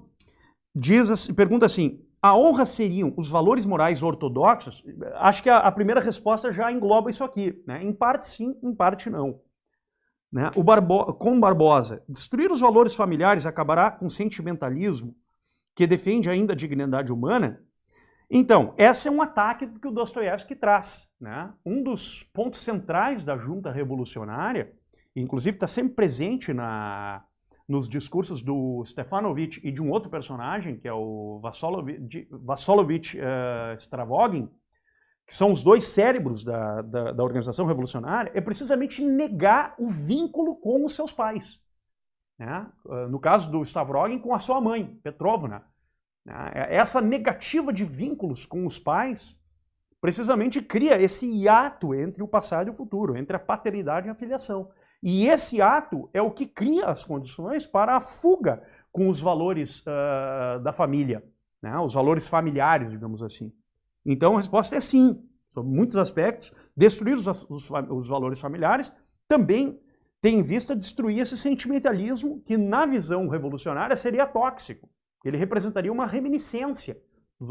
pergunta assim: a honra seriam os valores morais ortodoxos? Acho que a primeira resposta já engloba isso aqui, né? Em parte sim, em parte não. Né? Com Barbosa, destruir os valores familiares acabará com sentimentalismo que defende ainda a dignidade humana? Então, esse é um ataque que o Dostoiévski traz, né? Um dos pontos centrais da junta revolucionária, inclusive está sempre presente nos discursos do Stefanovich e de um outro personagem, que é o Vassolovich Stravogin, que são os dois cérebros da organização revolucionária, é precisamente negar o vínculo com os seus pais. Né? No caso do Stavrogin, com a sua mãe, Petrovna. Essa negativa de vínculos com os pais precisamente cria esse hiato entre o passado e o futuro, entre a paternidade e a filiação. E esse ato é o que cria as condições para a fuga com os valores da família, né? Os valores familiares, digamos assim. Então a resposta é sim, sobre muitos aspectos. Destruir os valores familiares também tem em vista destruir esse sentimentalismo que, na visão revolucionária, seria tóxico. Ele representaria uma reminiscência dos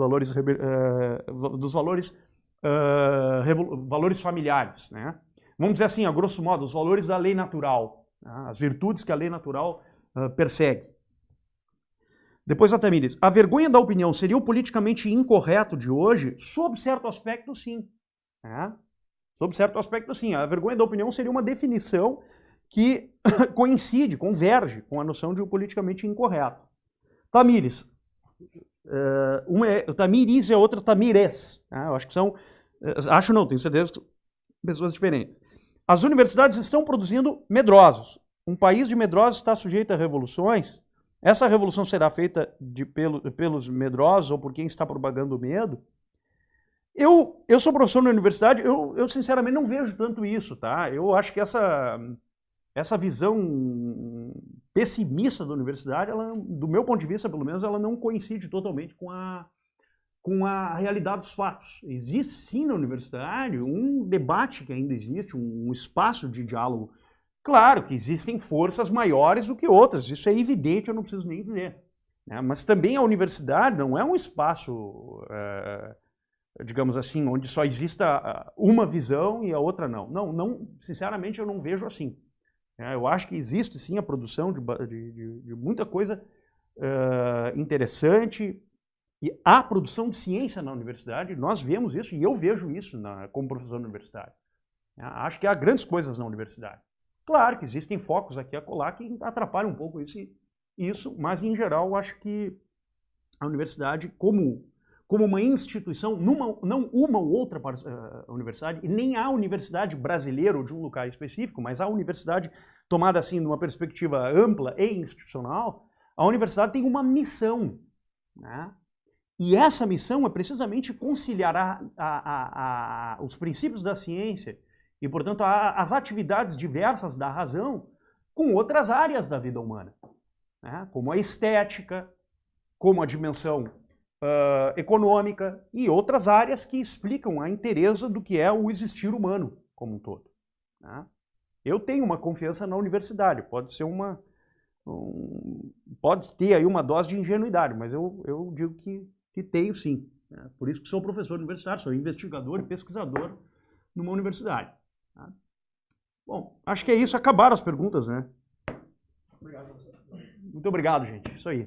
valores familiares, né? Vamos dizer assim, a grosso modo, os valores da lei natural, né? As virtudes que a lei natural persegue. Depois a Tamires: a vergonha da opinião seria o politicamente incorreto de hoje? Sob certo aspecto, sim. Né? Sob certo aspecto, sim. A vergonha da opinião seria uma definição que converge com a noção de o politicamente incorreto. Tamires. Uma é Tamires e a outra Tamires. Né? Eu acho que são... Acho não, tenho certeza que são pessoas diferentes. As universidades estão produzindo medrosos. Um país de medrosos está sujeito a revoluções. Essa revolução será feita pelos medrosos ou por quem está propagando o medo? Eu sou professor na universidade, eu sinceramente não vejo tanto isso, tá? Eu acho que essa visão pessimista da universidade, ela, do meu ponto de vista, pelo menos, ela não coincide totalmente com a realidade dos fatos. Existe sim na universidade um debate que ainda existe, um espaço de diálogo. Claro que existem forças maiores do que outras, isso é evidente, eu não preciso nem dizer. Né? Mas também a universidade não é um espaço digamos assim, onde só exista uma visão e a outra não. Não, sinceramente eu não vejo assim. Eu acho que existe sim a produção de muita coisa interessante, e há produção de ciência na universidade, nós vemos isso, e eu vejo isso como professor universitário. Acho que há grandes coisas na universidade. Claro que existem focos aqui e acolá que atrapalham um pouco isso, mas em geral eu acho que a universidade, como uma instituição, não uma ou outra universidade, e nem a universidade brasileira ou de um lugar específico, mas a universidade tomada assim numa perspectiva ampla e institucional, a universidade tem uma missão, né? E essa missão é precisamente conciliar os princípios da ciência e, portanto, as atividades diversas da razão com outras áreas da vida humana, né? Como a estética, como a dimensão econômica e outras áreas que explicam a inteireza do que é o existir humano como um todo, né? Eu tenho uma confiança na universidade, pode ter aí uma dose de ingenuidade, mas eu digo que tenho sim, né? Por isso que sou professor universitário, sou investigador e pesquisador numa universidade, tá? Bom, acho que é isso, acabaram as perguntas, né? Obrigado. Muito obrigado, gente, isso aí.